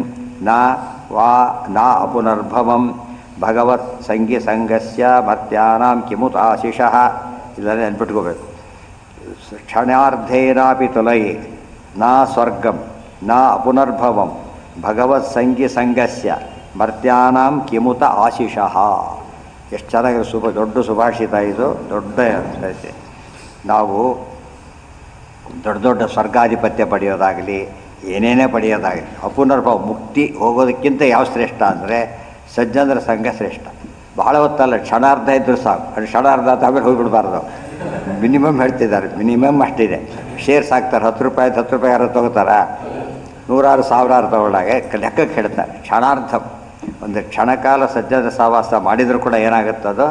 ನ ವಾ ನ ಅಪುನರ್ಭವಂ ಭಗವತ್ ಸಂಗಸ್ಯ ಮರ್ತ್ಯಾನಾಂ ಕಿಮುತ ಆಶಿಷಃ. ಇದನ್ನೇ ನೆನ್ಪಿಟ್ಕೋಬೇಕು. ಕ್ಷಣಾರ್ಧೇನಾಪಿ ತುಲಯೇ ನ ಸ್ವರ್ಗಂ ನ ಅಪುನರ್ಭವಂ ಭಗವತ್ ಸಂಗಸ್ಯ ಮರ್ತ್ಯಾನಾಂ ಕಿಮುತ ಆಶಿಷಃ. ಎಷ್ಟು ಚೆನ್ನಾಗಿ ದೊಡ್ಡ ಸುಭಾಷಿತ ಇದು. ದೊಡ್ಡ ನಾವು ದೊಡ್ಡ ಸ್ವರ್ಗಾಧಿಪತ್ಯ ಪಡೆಯೋದಾಗಲಿ ಏನೇನೇ ಪಡೆಯೋದಾಗಲಿ ಅಪುನರ್ಭವ ಮುಕ್ತಿ ಹೋಗೋದಕ್ಕಿಂತ ಯಾವ ಶ್ರೇಷ್ಠ ಅಂದರೆ ಸಜ್ಜನರ ಸಂಘ ಶ್ರೇಷ್ಠ. ಭಾಳ ಹೊತ್ತಲ್ಲ, ಕ್ಷಣಾರ್ಧ ಇದ್ದರೂ ಸಾಕು. ಅದು ಕ್ಷಣಾರ್ಧ ಅಂತ ಆಮೇಲೆ ಹೋಗಿಬಿಡ್ಬಾರ್ದು. ಮಿನಿಮಮ್ ಹೇಳ್ತಿದ್ದಾರೆ, ಮಿನಿಮಮ್ ಅಷ್ಟಿದೆ. ಶೇರ್ಸ್ ಹಾಕ್ತಾರೆ, 10 ರೂಪಾಯಿ 10 ರೂಪಾಯಿ ಯಾರು ತೊಗೋತಾರ? ನೂರಾರು ಸಾವಿರಾರು ತಗೊಳ್ಳಾಗೆ ಲೆಕ್ಕಕ್ಕೆ ಹೇಳ್ತಾರೆ. ಕ್ಷಣಾರ್ಧ ಒಂದು ಕ್ಷಣಕಾಲ ಸಜ್ಜನ ಸಹವಾಸ ಮಾಡಿದರೂ ಕೂಡ ಏನಾಗುತ್ತದೋ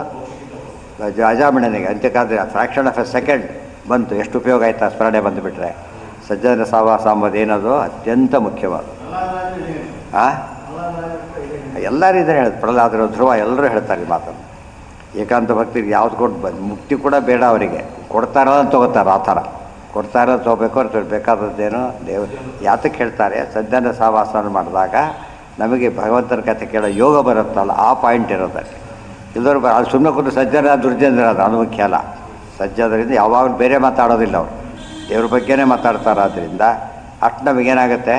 ಅಜಾಮಿಣನಿಗೆ ಅಂತ್ಯಕಾಲ ಫ್ರ್ಯಾಕ್ಷನ್ ಆಫ್ ಎ ಸೆಕೆಂಡ್ ಬಂತು. ಎಷ್ಟು ಉಪಯೋಗ ಆಯ್ತು ಆ ಸ್ಮರಣೆ ಬಂದುಬಿಟ್ರೆ. ಸಜ್ಜನ ಸಹವಾಸ ಅಂಬೋದೇನದು ಅತ್ಯಂತ ಮುಖ್ಯವಾದ. ಎಲ್ಲರೂ ಇದನ್ನು ಹೇಳೋದು. ಪ್ರಹ್ಲಾದರು, ಧ್ರುವ ಎಲ್ಲರೂ ಹೇಳ್ತಾರೆ ಈ ಮಾತನ್ನು. ಏಕಾಂತ ಭಕ್ತಿಗೆ ಯಾವ್ದು ಕೊಟ್ಟು ಬಂದು ಮುಕ್ತಿ ಕೂಡ ಬೇಡ ಅವರಿಗೆ. ಕೊಡ್ತಾರ ಅಂತ ತೊಗೋತಾರೆ. ಆ ಥರ ಕೊಡ್ತಾರ ತೊಗೋಬೇಕು. ಅವ್ರು ಬೇಕಾದದ್ದೇನು ಯಾತಕ್ಕೆ ಹೇಳ್ತಾರೆ? ಸಜ್ಜನ ಸಹವಾಸನ ಮಾಡಿದಾಗ ನಮಗೆ ಭಗವಂತನ ಕಥೆ ಕೇಳೋ ಯೋಗ ಬರುತ್ತಲ್ಲ, ಆ ಪಾಯಿಂಟ್ ಇರೋದಕ್ಕೆ. ಇಲ್ಲದವ್ರು ಅದು ಸುಮ್ಮನೆ ಕೊಟ್ಟು ಸಜ್ಜನ ದುರ್ಜನರ ಅದು ಮುಖ್ಯ ಅಲ್ಲ. ಸಜ್ಜನರಿಂದ ಯಾವಾಗಲೂ ಬೇರೆ ಮಾತಾಡೋದಿಲ್ಲ ಅವರು, ದೇವ್ರ ಬಗ್ಗೆನೇ ಮಾತಾಡ್ತಾರೆ. ಆದ್ದರಿಂದ ಅಷ್ಟು ನಮಗೇನಾಗುತ್ತೆ?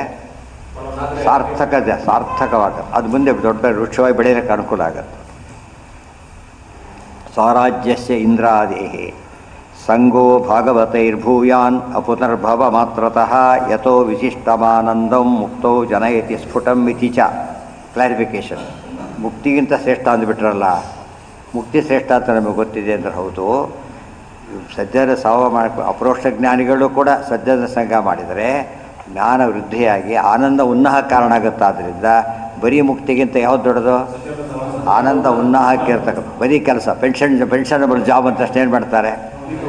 ಸಾರ್ಥಕವಾಗುತ್ತೆ. ಅದು ಮುಂದೆ ದೊಡ್ಡ ವೃಕ್ಷವಾಗಿ ಬೆಳೆಯೋಕ್ಕೆ ಅನುಕೂಲ ಆಗುತ್ತೆ. ಸ್ವರಾಜ್ಯಸ್ಯ ಇಂದ್ರಾದೇಹಿ ಸಂಗೋ ಭಾಗವತೈರ್ಭೂಯಾನ್ ಅಪುನರ್ಭವ ಮಾತ್ರತಃ ಯಥೋ ವಿಶಿಷ್ಟಮಾನಂದಂ ಮುಕ್ತೋ ಜನಯತಿ ಸ್ಫುಟಂ ಇತಿ ಚ. ಕ್ಲಾರಿಫಿಕೇಶನ್. ಮುಕ್ತಿಗಿಂತ ಶ್ರೇಷ್ಠ ಅಂದುಬಿಟ್ರಲ್ಲ, ಮುಕ್ತಿ ಶ್ರೇಷ್ಠ ಅಂತ ನಮಗೆ ಗೊತ್ತಿದೆ ಅಂದರೆ ಹೌದು. ಸಜ್ಜನ ಸಾವ ಅಪರೋಕ್ಷ ಜ್ಞಾನಿಗಳು ಕೂಡ ಸಜ್ಜನ ಸಂಘ ಮಾಡಿದರೆ ಜ್ಞಾನ ವೃದ್ಧಿಯಾಗಿ ಆನಂದ ಉನ್ನಾಹ ಕಾರಣ ಆಗುತ್ತೆ. ಆದ್ದರಿಂದ ಬರೀ ಮುಕ್ತಿಗಿಂತ ಯಾವ್ದು ದೊಡ್ಡದು? ಆನಂದ ಉನ್ನಾಹಕ್ಕೆ ಇರ್ತಕ್ಕಂಥ ಬರೀ ಕೆಲಸ. ಪೆನ್ಷನಬಲ್ ಜಾಬ್ ಅಂತ ಅಷ್ಟೇನು ಮಾಡ್ತಾರೆ,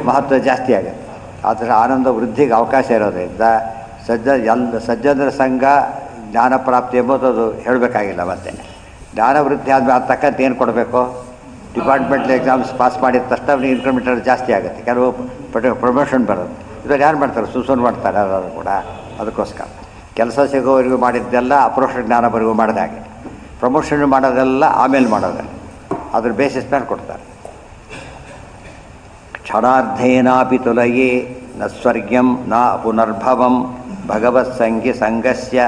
ಮಹತ್ವ ಜಾಸ್ತಿ ಆಗುತ್ತೆ. ಆದರೆ ಆನಂದ ವೃದ್ಧಿಗೆ ಅವಕಾಶ ಇರೋದರಿಂದ ಸಜ್ಜನರ ಸಂಘ ಜ್ಞಾನ ಪ್ರಾಪ್ತಿ ಎಂಬುದು ಅದು ಹೇಳಬೇಕಾಗಿಲ್ಲ. ಮತ್ತು ಜ್ಞಾನ ವೃದ್ಧಿ ಆದಮೇಲೆ ಅದು ತಕ್ಕಂತೆ ಏನು ಕೊಡಬೇಕು? ಡಿಪಾರ್ಟ್ಮೆಂಟಲ್ ಎಕ್ಸಾಮ್ಸ್ ಪಾಸ್ ಮಾಡಿದ ತಕ್ಷಣ ಅವ್ರಿಗೆ ಇನ್ಕ್ರಿಮೆಂಟ್ ಜಾಸ್ತಿ ಆಗುತ್ತೆ. ಕೆಲವು ಪ್ರಮೋಷನ್ ಬರುತ್ತೆ. ಇದ್ರಲ್ಲಿ ಯಾರು ಮಾಡ್ತಾರೆ? ಸುಸೂನ್ ಮಾಡ್ತಾರೆ ಯಾರು ಕೂಡ. ಅದಕ್ಕೋಸ್ಕರ ಕೆಲಸ ಸಿಗೋವರೆಗೂ ಮಾಡಿದ್ದೆಲ್ಲ ಅಪರೋಕ್ಷ ಜ್ಞಾನವರೆಗೂ ಮಾಡಿದ ಹಾಗೆ, ಪ್ರಮೋಷನ್ ಮಾಡೋದೆಲ್ಲ ಆಮೇಲೆ ಮಾಡೋದು, ಅದ್ರ ಬೇಸಿಸ್ ಮೇಲೆ ಕೊಡ್ತಾರೆ. ಕ್ಷಣಾರ್ಧೇನಾಪಿ ತುಲಯೇ ನ ಸ್ವರ್ಗ್ಯಂ ನ ಪುನರ್ಭವಂ ಭಗವತ್ ಸಂಗಸ್ಯ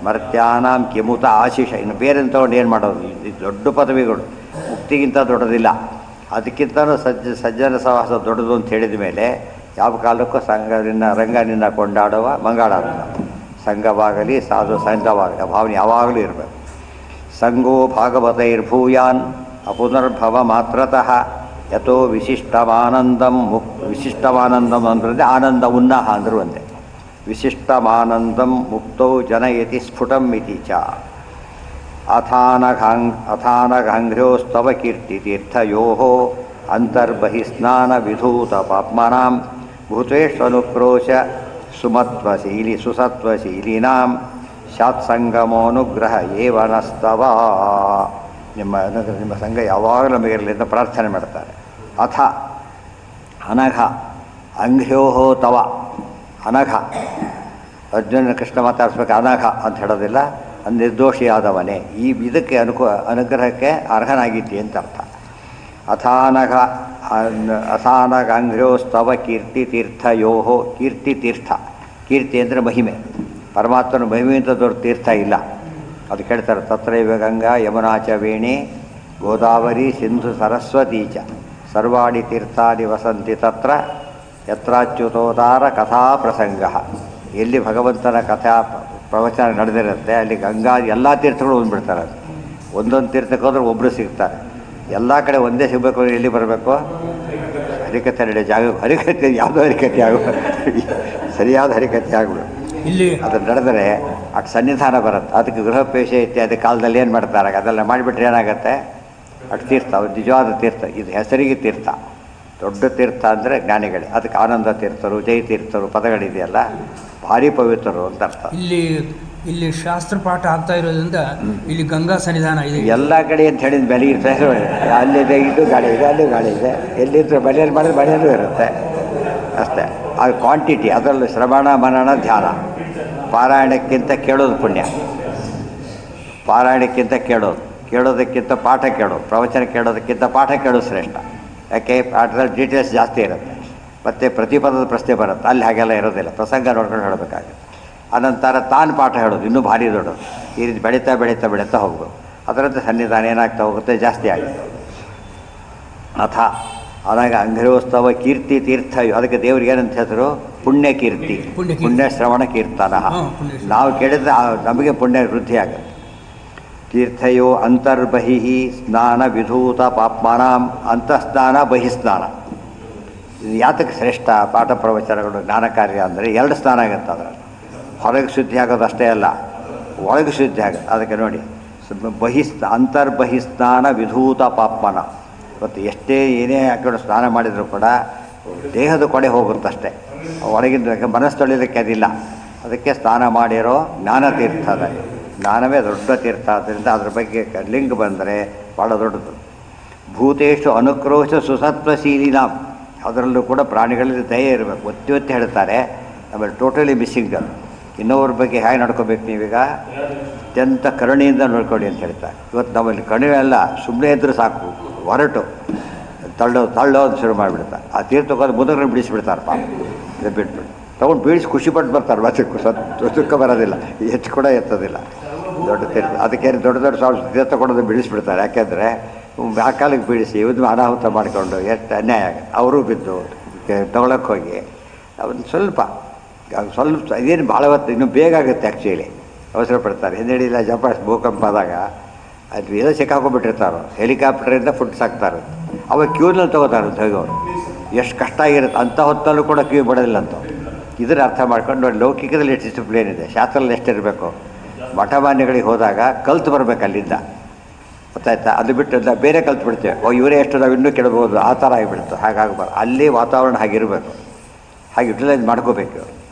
ಮರ್ತ್ಯಾನಾಂ ಕಿಮುತ ಆಶಿಷ. ಇನ್ನು ಬೇರೆ ತೊಗೊಂಡು ಏನು ಮಾಡೋದು? ಇದು ದೊಡ್ಡ ಪದವಿಗಳು, ಮುಕ್ತಿಗಿಂತ ದೊಡ್ಡದಿಲ್ಲ. ಅದಕ್ಕಿಂತಲೂ ಸಜ್ಜನ ಸಹವಾಸ ದೊಡ್ಡದು ಅಂತ ಹೇಳಿದ ಮೇಲೆ ಯಾವ ಕಾಲಕ್ಕೂ ರಂಗನಿಂದ ಕೊಂಡಾಡುವ ಮಂಗಳಾಡ ಸಂಘವಾಗಲಿ ಸಾಧು ಸಂಘವಾಗಲಿ ಭಾವನೆ ಯಾವಾಗಲೂ ಇರಬೇಕು. ಸಂಗೋ ಭಾಗವತೈರ್ಭೂಯಾನ್ ಅಪುನರ್ಭವ ಮಾತ್ರತಃ ಯಥೋ ವಿಶಿಷ್ಟಮಾನಂದಂ ವಿಶಿಷ್ಟಮಾನಂದಂ ಅಂದ್ರೆ ಆನಂದ ಉನ್ನಾಹ ಅಂದರು ಒಂದೇ. ವಿಶಿಷ್ಟಮಾನಂದಂ ಮುಕ್ತೋ ಜನಯತಿ ಸ್ಫುಟಂ ಇತಿ ಚ ಅಥಾನಘಾಂಘ್ರ್ಯೋಸ್ತವ ಕೀರ್ತಿತೀರ್ಥಯೋ ಅಂತರ್ಬಹಿಸ್ನಾನ ವಿಧೂತ ಪಾಪ್ಮನಾಂ ಭೂತೇಷ್ವನುಕ್ರೋಶ ಸುಸತ್ವಶೀಲಿನಾಂ ಶಾತ್ಸಂಗಮೋನುಗ್ರಹ ಏವನಸ್ತವ. ನಿಮ್ಮ ಸಂಘ ಯಾವಾಗಲೂ ನಮಗಿರಲಿ ಅಂತ ಪ್ರಾರ್ಥನೆ ಮಾಡ್ತಾರೆ. ಅಥ ಅನಘ ಅಂಘ್ರ್ಯೋ ತವ. ಅನಘ ಅರ್ಜುನ ಕೃಷ್ಣ ಮಾತಾಡಿಸ್ಬೇಕು, ಅನಘ ಅಂತ ಹೇಳೋದಿಲ್ಲ, ನಿರ್ದೋಷಿಯಾದವನೇ ಈ ಇದಕ್ಕೆ ಅನುಗ್ರಹಕ್ಕೆ ಅರ್ಹನಾಗಿದ್ದಿ ಅಂತ ಅರ್ಥ. ಅಥಾನಗಾಂಘ್ರ್ಯೋಸ್ತವ ಕೀರ್ತಿತೀರ್ಥಯೋ. ಕೀರ್ತಿತೀರ್ಥ, ಕೀರ್ತಿ ಅಂದರೆ ಮಹಿಮೆ, ಪರಮಾತ್ಮನ ಮಹಿಮೆಯಿಂದ ದೊಡ್ಡ ತೀರ್ಥ ಇಲ್ಲ. ಅದು ಕೇಳ್ತಾರೆ. ತತ್ರೈವ ಗಂಗಾ ಯಮುನಾ ಚ ವೇಣಿ ಗೋದಾವರಿ ಸಿಂಧು ಸರಸ್ವತಿ ಚ ಸರ್ವಾಣಿ ತೀರ್ಥಾನಿ ವಸಂತಿ ತತ್ರ ಯತ್ರಾಚ್ಯುತೋದಾರ ಕಥಾ ಪ್ರಸಂಗ. ಎಲ್ಲಿ ಭಗವಂತನ ಕಥಾ ಪ್ರವಚನ ನಡೆದಿರುತ್ತೆ ಅಲ್ಲಿ ಗಂಗಾ ಎಲ್ಲ ತೀರ್ಥಗಳು ಬಂದುಬಿಡ್ತಾರೆ. ಒಂದೊಂದು ತೀರ್ಥಕ್ಕೆ ಹೋದ್ರೆ ಒಬ್ಬರು ಸಿಗ್ತಾರೆ. ಎಲ್ಲ ಕಡೆ ಒಂದೇ ಸಿಗಬೇಕು ಅಂದರೆ ಎಲ್ಲಿ ಬರಬೇಕು? ಹರಿಕಥೆ ನಡೆಯೋ ಜಾಗ, ಹರಿಕಥೆ ಯಾವುದೋ ಹರಿಕಥೆ ಆಗೋದು, ಸರಿಯಾದ ಹರಿಕಥೆ ಆಗ್ಬಿಡು. ಇಲ್ಲಿ ಅದು ನಡೆದರೆ ಅಷ್ಟು ಸನ್ನಿಧಾನ ಬರುತ್ತೆ. ಅದಕ್ಕೆ ಗೃಹಪ್ರವೇಶ ಇತ್ಯಾದಿ ಕಾಲದಲ್ಲಿ ಏನು ಮಾಡ್ತಾರೆ, ಅದೆಲ್ಲ ಮಾಡಿಬಿಟ್ರೆ ಏನಾಗುತ್ತೆ? ಅಷ್ಟು ತೀರ್ಥ, ಅವ್ರು ನಿಜವಾದ ತೀರ್ಥ. ಇದು ಹೆಸರಿಗೆ ತೀರ್ಥ, ದೊಡ್ಡ ತೀರ್ಥ ಅಂದರೆ ಜ್ಞಾನಿಗಳೇ. ಅದಕ್ಕೆ ಆನಂದ ತೀರ್ಥರು, ಜೈ ತೀರ್ಥರು ಪದಗಳಿದೆಯಲ್ಲ, ಭಾರಿ ಪವಿತ್ರರು ಅಂತ ಅರ್ಥ. ಇಲ್ಲಿ ಶಾಸ್ತ್ರ ಪಾಠ ಆಗ್ತಾ ಇರೋದ್ರಿಂದ ಇಲ್ಲಿ ಗಂಗಾ ಸನ್ನಿಧಾನ ಇದೆ ಎಲ್ಲ ಕಡೆ ಅಂತ ಹೇಳಿದ ಬೆಲೆ ಇರ್ತದೆ. ಅಲ್ಲಿದೆ, ಇದು ಗಾಳಿ ಇದೆ, ಅಲ್ಲೂ ಗಾಳಿ ಇದೆ, ಎಲ್ಲಿದ್ರೆ ಮನೆಯಲ್ಲಿ ಮಾಡಿದ್ರೆ ಮನೆಯಲ್ಲೂ ಇರುತ್ತೆ ಅಷ್ಟೇ. ಅದು ಕ್ವಾಂಟಿಟಿ, ಅದರಲ್ಲೂ ಶ್ರವಣ ಮನನ ಧ್ಯಾನ. ಪಾರಾಯಣಕ್ಕಿಂತ ಕೇಳೋದು ಪುಣ್ಯ, ಪಾರಾಯಣಕ್ಕಿಂತ ಕೇಳೋದಕ್ಕಿಂತ ಪಾಠ ಕೇಳೋದು, ಪ್ರವಚನ ಕೇಳೋದಕ್ಕಿಂತ ಪಾಠ ಕೇಳೋದು ಶ್ರೇಷ್ಠ. ಯಾಕೆ? ಪಾಠದಲ್ಲಿ ಡೀಟೇಲ್ಸ್ ಜಾಸ್ತಿ ಇರುತ್ತೆ, ಮತ್ತು ಪ್ರತಿಪದದ ಪ್ರಶ್ನೆ ಬರುತ್ತೆ. ಅಲ್ಲಿ ಹಾಗೆಲ್ಲ ಇರೋದಿಲ್ಲ, ಪ್ರಸಂಗ ನೋಡ್ಕೊಂಡು ಹೇಳಬೇಕಾಗುತ್ತೆ. ಅನಂತರ ತಾನು ಪಾಠ ಹೇಳೋದು ಇನ್ನೂ ಭಾರಿ ದೊಡ್ಡದು. ಈ ರೀತಿ ಬೆಳೀತಾ ಬೆಳೀತಾ ಬೆಳೀತಾ ಹೋಗ್ಬೋದು. ಅದರಂತೆ ಸನ್ನಿಧಾನ ಏನಾಗ್ತಾ ಹೋಗುತ್ತೆ? ಜಾಸ್ತಿ ಆಗುತ್ತೆ. ಅಥ ಅನಾಗ ಅಂಘ್ರ್ಯೋಸ್ತವ ಕೀರ್ತಿ ತೀರ್ಥ. ಅದಕ್ಕೆ ದೇವ್ರಿಗೆ ಏನಂತ ಹೆಸರು? ಪುಣ್ಯ ಕೀರ್ತಿ, ಪುಣ್ಯ ಶ್ರವಣ ಕೀರ್ತನ. ನಾವು ಕೇಳಿದ್ರೆ ನಮಗೆ ಪುಣ್ಯ ವೃದ್ಧಿ ಆಗುತ್ತೆ. ತೀರ್ಥಯೋ ಅಂತರ್ಬಹಿ ಸ್ನಾನ ವಿಧೂತ ಪಾಪ್ಮಾನಾಂ. ಅಂತಃಸ್ನಾನ ಬಹಿಸ್ನಾನ. ಇದು ಯಾತಕ್ಕೆ ಶ್ರೇಷ್ಠ? ಪಾಠ ಪ್ರವಚನಗಳು ಜ್ಞಾನ ಕಾರ್ಯ ಅಂದರೆ ಎರಡು ಸ್ನಾನ ಆಗುತ್ತೆ. ಅದರಲ್ಲಿ ಹೊರಗೆ ಶುದ್ಧಿ ಆಗೋದು ಅಷ್ಟೇ ಅಲ್ಲ, ಒಳಗೆ ಶುದ್ಧಿ ಆಗುತ್ತೆ. ಅದಕ್ಕೆ ನೋಡಿ, ಅಂತರ್ಬಹಿಸ್ನಾನ ವಿಧೂತ ಪಾಪ್ಮನ. ಇವತ್ತು ಎಷ್ಟೇ ಏನೇ ಹಾಕೊಂಡು ಸ್ನಾನ ಮಾಡಿದರೂ ಕೂಡ ದೇಹದ ಕೊಡೆ ಹೋಗುತ್ತಷ್ಟೇ, ಒಳಗಿಂದ ಮನಸ್ಸು ತೊಳಿಯೋದಕ್ಕೆ ಅದಿಲ್ಲ. ಅದಕ್ಕೆ ಸ್ನಾನ ಮಾಡಿರೋ ಜ್ಞಾನ ತೀರ್ಥದ. ಜ್ಞಾನವೇ ದೊಡ್ಡ ತೀರ್ಥ. ಆದ್ದರಿಂದ ಅದ್ರ ಬಗ್ಗೆ ಲಿಂಗ್ ಬಂದರೆ ಭಾಳ ದೊಡ್ಡದು. ಭೂತೇಶು ಅನುಕ್ರೋಶ ಸುಸತ್ವಶೀಲಿನಾಂ. ಅದರಲ್ಲೂ ಕೂಡ ಪ್ರಾಣಿಗಳಲ್ಲಿ ದಯೆ ಇರಬೇಕು. ಒತ್ತಿ ಹೇಳ್ತಾರೆ. ಆಮೇಲೆ ಟೋಟಲಿ ಮಿಸ್ಸಿಂಗ್ ಅದು. ಇನ್ನೊವ್ರ ಬಗ್ಗೆ ಹೇಗೆ ನಡ್ಕೋಬೇಕು ನೀವೀಗ? ಅತ್ಯಂತ ಕರುಣೆಯಿಂದ ನೋಡ್ಕೊಳ್ಳಿ ಅಂತ ಹೇಳ್ತಾರೆ. ಇವತ್ತು ನಮ್ಮಲ್ಲಿ ಕಣಿವೆ ಎಲ್ಲ ಸುಮ್ಮನೆ ಇದ್ದರೂ ಸಾಕು, ಹೊರಟು ತಳ್ಳೋದು ಶುರು ಮಾಡಿಬಿಡ್ತಾರೆ. ಆ ತೀರ್ಥಕ್ಕೋದು ಮುದುಗರನ್ನು ಬಿಡಿಸ್ಬಿಡ್ತಾರೆ. ಪಾಪ ಇದು ಬಿಟ್ಬಿಟ್ಟು ತೊಗೊಂಡು ಬೀಳಿಸಿ ಖುಷಿಪಟ್ಟು ಬರ್ತಾರೆ. ಮತ್ತೆ ದುಃಖ ಬರೋದಿಲ್ಲ, ಹೆಚ್ಚು ಕೂಡ ಎತ್ತೋದಿಲ್ಲ. ದೊಡ್ಡ ತೀರ್ಥ. ಅದಕ್ಕೆ ದೊಡ್ಡ ಸ್ವಾಮಿ ತೀರ್ಥ ಕೊಡೋದು ಬಿಡಿಸ್ಬಿಡ್ತಾರೆ. ಯಾಕೆಂದರೆ ಆ ಕಾಲಕ್ಕೆ ಬೀಳಿಸಿ ಇವತ್ತು ಅನಾಹುತ ಮಾಡಿಕೊಂಡು ಎಷ್ಟು ಅನ್ಯಾಯ ಆಗುತ್ತೆ. ಅವರು ಬಿದ್ದು ತೊಗೊಳಕ್ಕೆ ಹೋಗಿ ಒಂದು ಸ್ವಲ್ಪ ಇದೇನು ಭಾಳ ಹೊತ್ತು ಇನ್ನೂ ಬೇಗ ಆಗುತ್ತೆ. ಆ್ಯಕ್ಚುಲಿ ಅವಸರ ಪಡ್ತಾರೆ. ಹಿಂದೇಳಿಲ್ಲ ಜಪಾನ್ ಭೂಕಂಪ ಆದಾಗ ಅದು ಏನೋ ಸಿಕ್ಕಾಕೊಂಡ್ಬಿಟ್ಟಿರ್ತಾರೋ, ಹೆಲಿಕಾಪ್ಟರಿಂದ ಫುಡ್ ಸಾಕ್ತಾರೆ. ಅವಾಗ ಕ್ಯೂನಲ್ಲಿ ತೊಗೋತಾರೆ ಹೋಗೋರು. ಎಷ್ಟು ಕಷ್ಟ ಆಗಿರುತ್ತೆ. ಅಂಥ ಹೊತ್ತಲ್ಲೂ ಕೂಡ ಕ್ಯೂ ಬಿಡೋದಿಲ್ಲ ಅಂತ. ಇದರ ಅರ್ಥ ಮಾಡ್ಕೊಂಡು ನೋಡಿ, ಲೌಕಿಕದಲ್ಲಿ ಎಷ್ಟು ಡಿಸಿಪ್ಲಿನ್ ಇದೆ, ಶಾಸ್ತ್ರದಲ್ಲಿ ಎಷ್ಟಿರಬೇಕು. ಮಠಮಾನ್ಯಗಳಿಗೆ ಹೋದಾಗ ಕಲ್ತು ಬರಬೇಕು ಅಲ್ಲಿಂದ, ಗೊತ್ತಾಯ್ತಾ? ಅದು ಬಿಟ್ಟು ಬೇರೆ ಕಲ್ತು ಬಿಡ್ತೇವೆ. ಇವರೇ ಎಷ್ಟು ನಾವು ಇನ್ನೂ ಕೆಡಬಹುದು, ಆ ಥರ ಆಗಿಬಿಡುತ್ತೆ. ಹಾಗಾಗಬಾರ್ದು. ಅಲ್ಲಿ ವಾತಾವರಣ ಹಾಗಿರಬೇಕು, ಹಾಗೆ ಯುಟಿಲೈಸ್ ಮಾಡ್ಕೋಬೇಕು.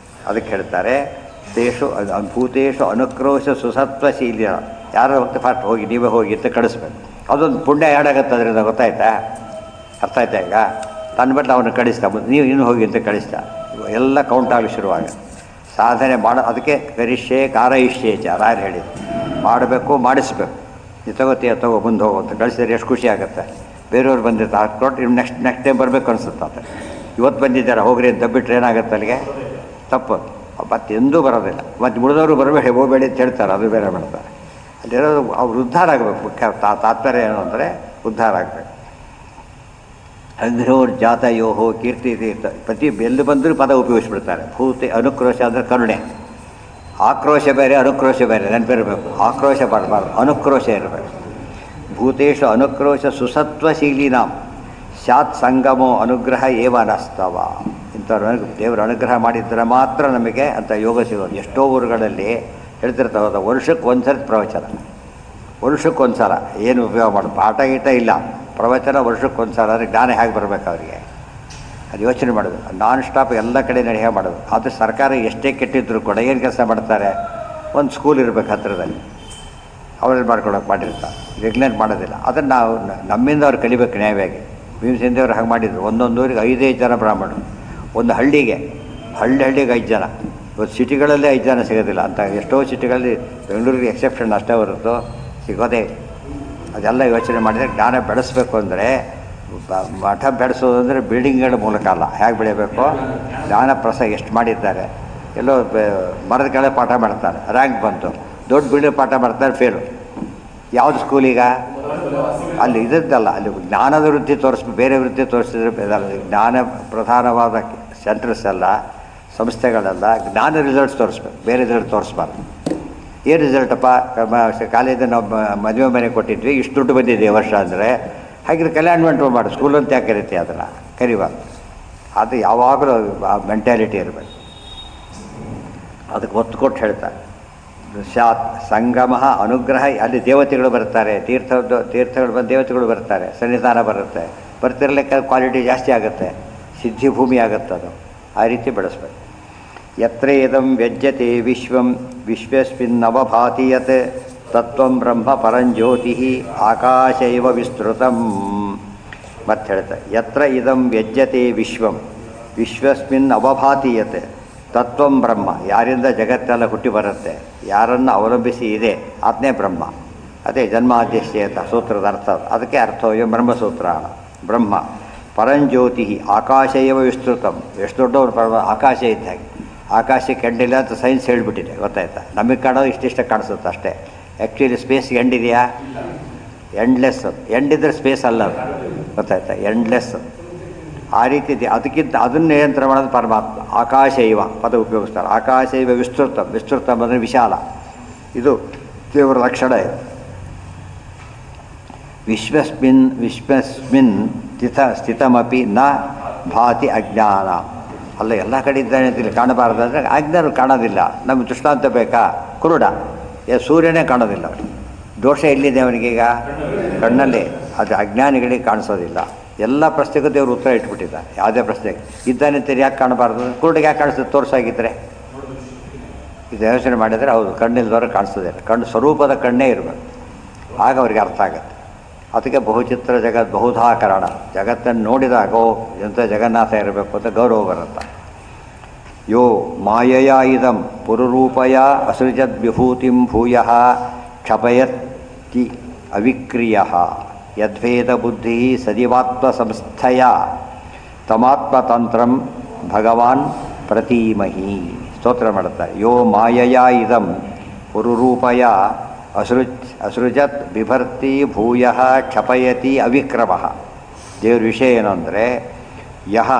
ಅದಕ್ಕೆ ಹೇಳ್ತಾರೆ, ತೇಷು ಭೂತೇಶು ಅನುಕ್ರೋಶ ಸುಸತ್ವಶೀಲ. ಯಾರೋ ಹೋಗ್ತಾ ಫಾಸ್ಟ್ ಹೋಗಿ ನೀವೇ ಹೋಗಿ ಅಂತ ಕಳಿಸ್ಬೇಕು. ಅದೊಂದು ಪುಣ್ಯ ಆಗುತ್ತೆ ಅದರಿಂದ, ಗೊತ್ತಾಯ್ತಾ? ಅರ್ಥ ಆಯ್ತಾ? ಈಗ ತನ್ನ ಬಟ್ಟೆ ಅವನು ಕಳಿಸ್ತಾ, ನೀವು ಇನ್ನೂ ಹೋಗಿ ಅಂತ ಕಳಿಸ್ತಾ, ಎಲ್ಲ ಕೌಂಟ್ ಆಗಲಿ ಶುರುವಾಗ. ಸಾಧನೆ ಅದಕ್ಕೆ ಕರಿಷ್ಯೆ ಕಾರಯಿಷ್ಯೆ ಚ ರಾಯರು ಹೇಳಿದ್ರು. ಮಾಡಬೇಕು, ಮಾಡಿಸ್ಬೇಕು. ನೀವು ತಗೋ ಮುಂದೆ ಹೋಗುವಂತ ಗಳಿಸಿದ್ರೆ ಎಷ್ಟು ಖುಷಿ ಆಗುತ್ತೆ. ಬೇರೆಯವ್ರು ಬಂದಿರ್ತಾರೆ ಕೊಟ್ಟು ನೆಕ್ಸ್ಟ್ ಟೈಮ್ ಬರಬೇಕು ಅನಿಸುತ್ತೆ. ಅದು ಇವತ್ತು ಬಂದಿದ್ದಾರೆ ಹೋಗ್ರಿ ಅಂತ ಬಿಟ್ಟರೆ ಏನಾಗುತ್ತೆ ಅಲ್ಲಿಗೆ ತಪ್ಪು. ಮತ್ತೆ ಎಂದೂ ಬರೋದಿಲ್ಲ. ಮತ್ತು ಉಳಿದವರು ಬರಬೇಡಿ ಹೋಗಬೇಡಿ ಅಂತ ಹೇಳ್ತಾರೆ, ಅದು ಬೇರೆ ಮಾಡ್ತಾರೆ. ಅಲ್ಲಿರೋದು ಅವ್ರು ಉದ್ಧಾರ ಆಗಬೇಕು. ಮುಖ್ಯ ತಾತ್ಪರ್ಯ ಏನು ಅಂದರೆ ಉದ್ಧಾರ ಆಗಬೇಕು. ಅಂಗ್ರೋರ್ ಜಾತಯೋಹೋ ಕೀರ್ತಿ ತೀರ್ಥ ಪ್ರತಿ ಎಲ್ಲಿ ಬಂದರೂ ಪದ ಉಪಯೋಗಿಸ್ಬಿಡ್ತಾರೆ. ಭೂತಿ ಅನುಕ್ರೋಶ ಅಂದರೆ ಕರುಣೆ. ಆಕ್ರೋಶ ಬೇರೆ, ಅನುಕ್ರೋಶ ಬೇರೆ, ನೆನಪಿರಬೇಕು. ಆಕ್ರೋಶ ಪಡಬಾರ್ದು, ಅನುಕ್ರೋಶ ಇರಬೇಕು. ಭೂತೇಶು ಅನುಕ್ರೋಶ ಸುಸತ್ವಶೀಲಿನಾಂ ಸ್ಯಾತ್ ಸಂಗಮೋ ಅನುಗ್ರಹ ಏವನಸ್ತವ. ಇಂಥವ್ರು ದೇವರು ಅನುಗ್ರಹ ಮಾಡಿದ್ರೆ ಮಾತ್ರ ನಮಗೆ ಅಂತ ಯೋಗ ಸಿಗೋದು. ಎಷ್ಟೋ ಊರುಗಳಲ್ಲಿ ಹೇಳ್ತಿರ್ತಾವೆ, ವರ್ಷಕ್ಕೆ ಒಂದು ಸಲ ಪ್ರವಚನ, ವರ್ಷಕ್ಕೊಂದು ಸಲ ಏನು ಉಪಯೋಗ ಮಾಡೋದು, ಪಾಠ ಗೀಟ ಇಲ್ಲ, ಪ್ರವಚನ ವರ್ಷಕ್ಕೊಂದು ಸಲ. ಅಂದರೆ ಜ್ಞಾನ ಹೇಗೆ ಬರಬೇಕು ಅವರಿಗೆ, ಅದು ಯೋಚನೆ ಮಾಡೋದು. ನಾನ್ ಸ್ಟಾಪ್ ಎಲ್ಲ ಕಡೆ ನಡೆಯ ಮಾಡೋದು. ಆದರೆ ಸರ್ಕಾರ ಎಷ್ಟೇ ಕೆಟ್ಟಿದ್ರು ಕೂಡ ಏನು ಕೆಲಸ ಮಾಡ್ತಾರೆ, ಒಂದು ಸ್ಕೂಲ್ ಇರಬೇಕು ಹತ್ತಿರದಲ್ಲಿ, ಅವರಲ್ಲಿ ಮಾಡ್ಕೊಳಕ್ಕೆ ಮಾಡಿರ್ತಾರೆ, ರೆಗ್ಯುಲೇಟ್ ಮಾಡೋದಿಲ್ಲ. ಅದನ್ನು ನಾವು ನಮ್ಮಿಂದ ಅವ್ರು ಕಲಿಬೇಕು ನ್ಯಾಯವಾಗಿ. ಭೀಮಸೇನದೇವರು ಹಾಗೆ ಮಾಡಿದರು. ಒಂದೊಂದು ಊರಿಗೆ 5 ಜನ ಬ್ರಾಹ್ಮಣರು, ಒಂದು ಹಳ್ಳಿಗೆ 5 ಜನ. ಇವತ್ತು ಸಿಟಿಗಳಲ್ಲೇ 5 ಜನ ಸಿಗೋದಿಲ್ಲ ಅಂತ. ಎಷ್ಟೋ ಸಿಟಿಗಳಲ್ಲಿ, ಬೆಂಗಳೂರಿಗೆ ಎಕ್ಸೆಪ್ಷನ್ ಅಷ್ಟೇ ಹೊರತು ಸಿಗೋದೇ. ಅದೆಲ್ಲ ಯೋಚನೆ ಮಾಡಿದರೆ ಜ್ಞಾನ ಬೆಳೆಸಬೇಕು ಅಂದರೆ, ಮಠ ಬೆಳೆಸೋದು ಅಂದರೆ ಬಿಲ್ಡಿಂಗ್ಗಳ ಮೂಲಕ ಅಲ್ಲ. ಹೇಗೆ ಬೆಳಿಬೇಕು, ಜ್ಞಾನ ಎಷ್ಟು ಮಾಡಿದ್ದಾರೆ. ಎಲ್ಲೋ ಮರದ ಕೆಳಗೆ ಪಾಠ ಮಾಡ್ತಾರೆ, ರ್ಯಾಂಕ್ ಬಂತು. ದೊಡ್ಡ ಬಿಲ್ಡಿಂಗ್ ಪಾಠ ಮಾಡ್ತಾರೆ, ಫೇಲು. ಯಾವುದು ಸ್ಕೂಲೀಗ ಅಲ್ಲಿ ಇದ್ದದ್ದಲ್ಲ, ಅಲ್ಲಿ ಜ್ಞಾನದ ವೃತ್ತಿ ತೋರಿಸ್ಬೇಕು. ಬೇರೆ ವೃತ್ತಿ ತೋರಿಸಿದ್ರೆ ಜ್ಞಾನ ಪ್ರಧಾನವಾದ ಸೆಂಟರ್ಸ್ ಎಲ್ಲ, ಸಂಸ್ಥೆಗಳೆಲ್ಲ ಜ್ಞಾನ ರಿಸಲ್ಟ್ಸ್ ತೋರಿಸ್ಬೇಕು, ಬೇರೆ ರಿಸಲ್ಟ್ ತೋರಿಸ್ಬಾರ್ದು. ಏನು ರಿಸಲ್ಟಪ್ಪ, ಕಾಲೇಜಿಂದ ನಾವು ಮದುವೆ ಮನೆ ಕೊಟ್ಟಿದ್ವಿ, ಇಷ್ಟು ದುಡ್ಡು ಬಂದಿದೆ ವರ್ಷ ಅಂದರೆ, ಹಾಗಿದ್ರೆ ಕಲ್ಯಾಣ ಮಾಡು, ಸ್ಕೂಲ್ ಅಂತ ಯಾಕೆ ಕರಿತೀವಿ, ಅದನ್ನು ಕರಿಬಾರ್ದು. ಅದು ಯಾವಾಗಲೂ ಆ ಮೆಂಟ್ಯಾಲಿಟಿ ಇರಬೇಕು. ಅದಕ್ಕೆ ಒತ್ತು ಕೊಟ್ಟು ಹೇಳ್ತಾರೆ. ಶಾತ್ ಸಂಗಮ ಅನುಗ್ರಹ. ಅಲ್ಲಿ ದೇವತೆಗಳು ಬರ್ತಾರೆ, ತೀರ್ಥಗಳು ಬಂದು ದೇವತೆಗಳು ಬರ್ತಾರೆ, ಸನ್ನಿಧಾನ ಬರುತ್ತೆ. ಬರ್ತಿರ್ಲಿಕ್ಕೆ ಕ್ವಾಲಿಟಿ ಜಾಸ್ತಿ ಆಗುತ್ತೆ, ಸಿದ್ಧಿಭೂಮಿ ಆಗುತ್ತೆ. ಅದು ಆ ರೀತಿ ಬೆಳೆಸ್ಬೇಕು. ಯತ್ರ ಇದಂ ವ್ಯಜ್ಯತೆ ವಿಶ್ವಂ ವಿಶ್ವಸ್ಮಿನ್ನವಭಾತಿ ಯತ್ ತತ್ವಂ ಬ್ರಹ್ಮ ಪರಂಜ್ಯೋತಿ ಆಕಾಶ ಇವ ವಿಸ್ತೃತಂ. ಮತ್ತೆ ಹೇಳ್ತಾರೆ, ಯತ್ರ ಇದಂ ವ್ಯಜ್ಯತೆ ವಿಶ್ವಂ ವಿಶ್ವಸ್ಮಿನ್ ಅವಭಾತಿ ಯತ್ ತತ್ವಂ ಬ್ರಹ್ಮ. ಯಾರಿಂದ ಜಗತ್ತೆಲ್ಲ ಹುಟ್ಟಿ ಬರುತ್ತೆ, ಯಾರನ್ನು ಅವಲಂಬಿಸಿ ಇದೆ, ಆತ್ನೇ ಬ್ರಹ್ಮ. ಅದೇ ಜನ್ಮಾದ್ಯಶ್ಯ ಅಂತ ಸೂತ್ರದ ಅರ್ಥ. ಅದಕ್ಕೆ ಅರ್ಥವೇ ಬ್ರಹ್ಮಸೂತ್ರ. ಬ್ರಹ್ಮ ಪರಂಜ್ಯೋತಿ ಆಕಾಶ ಇವ ವಿಸ್ತೃತಂ. ಎಷ್ಟು ದೊಡ್ಡವರು ಆಕಾಶ ಇದ್ದಾಗೆ. ಆಕಾಶಕ್ಕೆ ಎಂಡಿಲ್ಲ ಅಂತ ಸೈನ್ಸ್ ಹೇಳಿಬಿಟ್ಟಿದೆ, ಗೊತ್ತಾಯ್ತಾ. ನಮಗೆ ಕಾಣೋದು ಇಷ್ಟಿಷ್ಟ ಕಾಣಿಸುತ್ತೆ ಅಷ್ಟೇ. ಆ್ಯಕ್ಚುಲಿ ಸ್ಪೇಸ್ಗೆ ಎಂಡಿದೆಯಾ, ಎಂಡ್ಲೆಸ್. ಎಂಡಿದ್ರೆ ಸ್ಪೇಸ್ ಅಲ್ಲ ಅದು, ಗೊತ್ತಾಯ್ತಾ, ಎಂಡ್ಲೆಸ್. ಆ ರೀತಿ ಇದೆ. ಅದಕ್ಕಿಂತ ಅದನ್ನು ನಿಯಂತ್ರಣ ಮಾಡೋದು ಪರಮಾತ್ಮ. ಆಕಾಶ ಇವ ಪದ ಉಪಯೋಗಿಸ್ತಾರೆ. ಆಕಾಶ ಇವ ವಿಸ್ತೃತಂ. ವಿಸ್ತೃತಂ ಅಂದರೆ ವಿಶಾಲ. ಇದು ದೇವರ ಲಕ್ಷಣ ಇದೆ. ವಿಶ್ವಸ್ಮಿನ್ ಸ್ಥಿತಮಪಿ ನ ಭಾತಿ ಅಜ್ಞಾನ. ಅಲ್ಲ, ಎಲ್ಲ ಕಡೆ ಇದ್ದಾನೆ ಅಂತ ಇಲ್ಲಿ ಕಾಣಬಾರ್ದಂದರೆ ಅಜ್ಞಾನ ಕಾಣೋದಿಲ್ಲ. ನಮಗೆ ದೃಷ್ಟಾಂತ ಬೇಕಾ, ಕುರುಡ, ಸೂರ್ಯನೇ ಕಾಣೋದಿಲ್ಲ. ದೋಷ ಎಲ್ಲಿದೆ ಅವನಿಗೀಗ, ಕಣ್ಣಲ್ಲಿ. ಅದು ಅಜ್ಞಾನಿಗಳಿಗೆ ಕಾಣಿಸೋದಿಲ್ಲ. ಎಲ್ಲ ಪ್ರಶ್ನೆಗೂ ದೇವರು ಉತ್ತರ ಇಟ್ಬಿಟ್ಟಿದ್ದಾರೆ. ಯಾವುದೇ ಪ್ರಶ್ನೆಗೆ ಇದ್ದಾನೆ ಅಂತೀರಿ, ಯಾಕೆ ಕಾಣಬಾರ್ದು, ಕುರುಡಿಗೆ ಯಾಕೆ ಕಾಣಿಸ್ತದೆ, ತೋರಿಸಾಗಿದ್ದರೆ. ಇದು ಯೋಚನೆ ಮಾಡಿದರೆ ಹೌದು, ಕಣ್ಣಿಲ್ದವ್ರು ಕಾಣಿಸ್ತದೆ. ಕಣ್ಣು ಸ್ವರೂಪದ ಕಣ್ಣೇ ಇರಬೇಕು, ಆಗ ಅವ್ರಿಗೆ ಅರ್ಥ ಆಗುತ್ತೆ. ಅದಕ್ಕೆ ಬಹುಚಿತ್ರ ಜಗತ್ ಬಹುಧಾಕರಣ. ಜಗತ್ತನ್ನು ನೋಡಿದಾಗ ಎಂಥ ಜಗನ್ನಾಥ ಇರಬೇಕು ಅಂತ ಗೌರವ ಬರುತ್ತೆ. ಯೋ ಮಾಯಯ ಇದಂ ಪುರುರೂಪಯ ಅಸೃಜದ್ ವಿಭೂತಿಂ ಭೂಯಃ ಕ್ಷಪಯತಿ ಅವಿಕ್ರಿಯ ಯದ್ವೇದ ಬುದ್ಧಿ ಸದಿವಾತ್ಮ ಸಂಸ್ಥೆಯ ತಮಾತ್ಮತಂತ್ರಂ ಭಗವಾನ್ ಪ್ರತೀಮಹಿ. ಸ್ತೋತ್ರ ಮಾಡುತ್ತಾರೆ. ಯೋ ಮಾಯಯ ಇದಂ ಪುರುರೂಪಯ ಅಸೃಜತ್ ಬಿಭರ್ತಿ ಭೂಯಃ ಕ್ಷಪಯತಿ ಅವಿಕ್ರಮ. ದೇವ್ರ ವಿಷಯ ಏನು ಅಂದರೆ, ಯಹ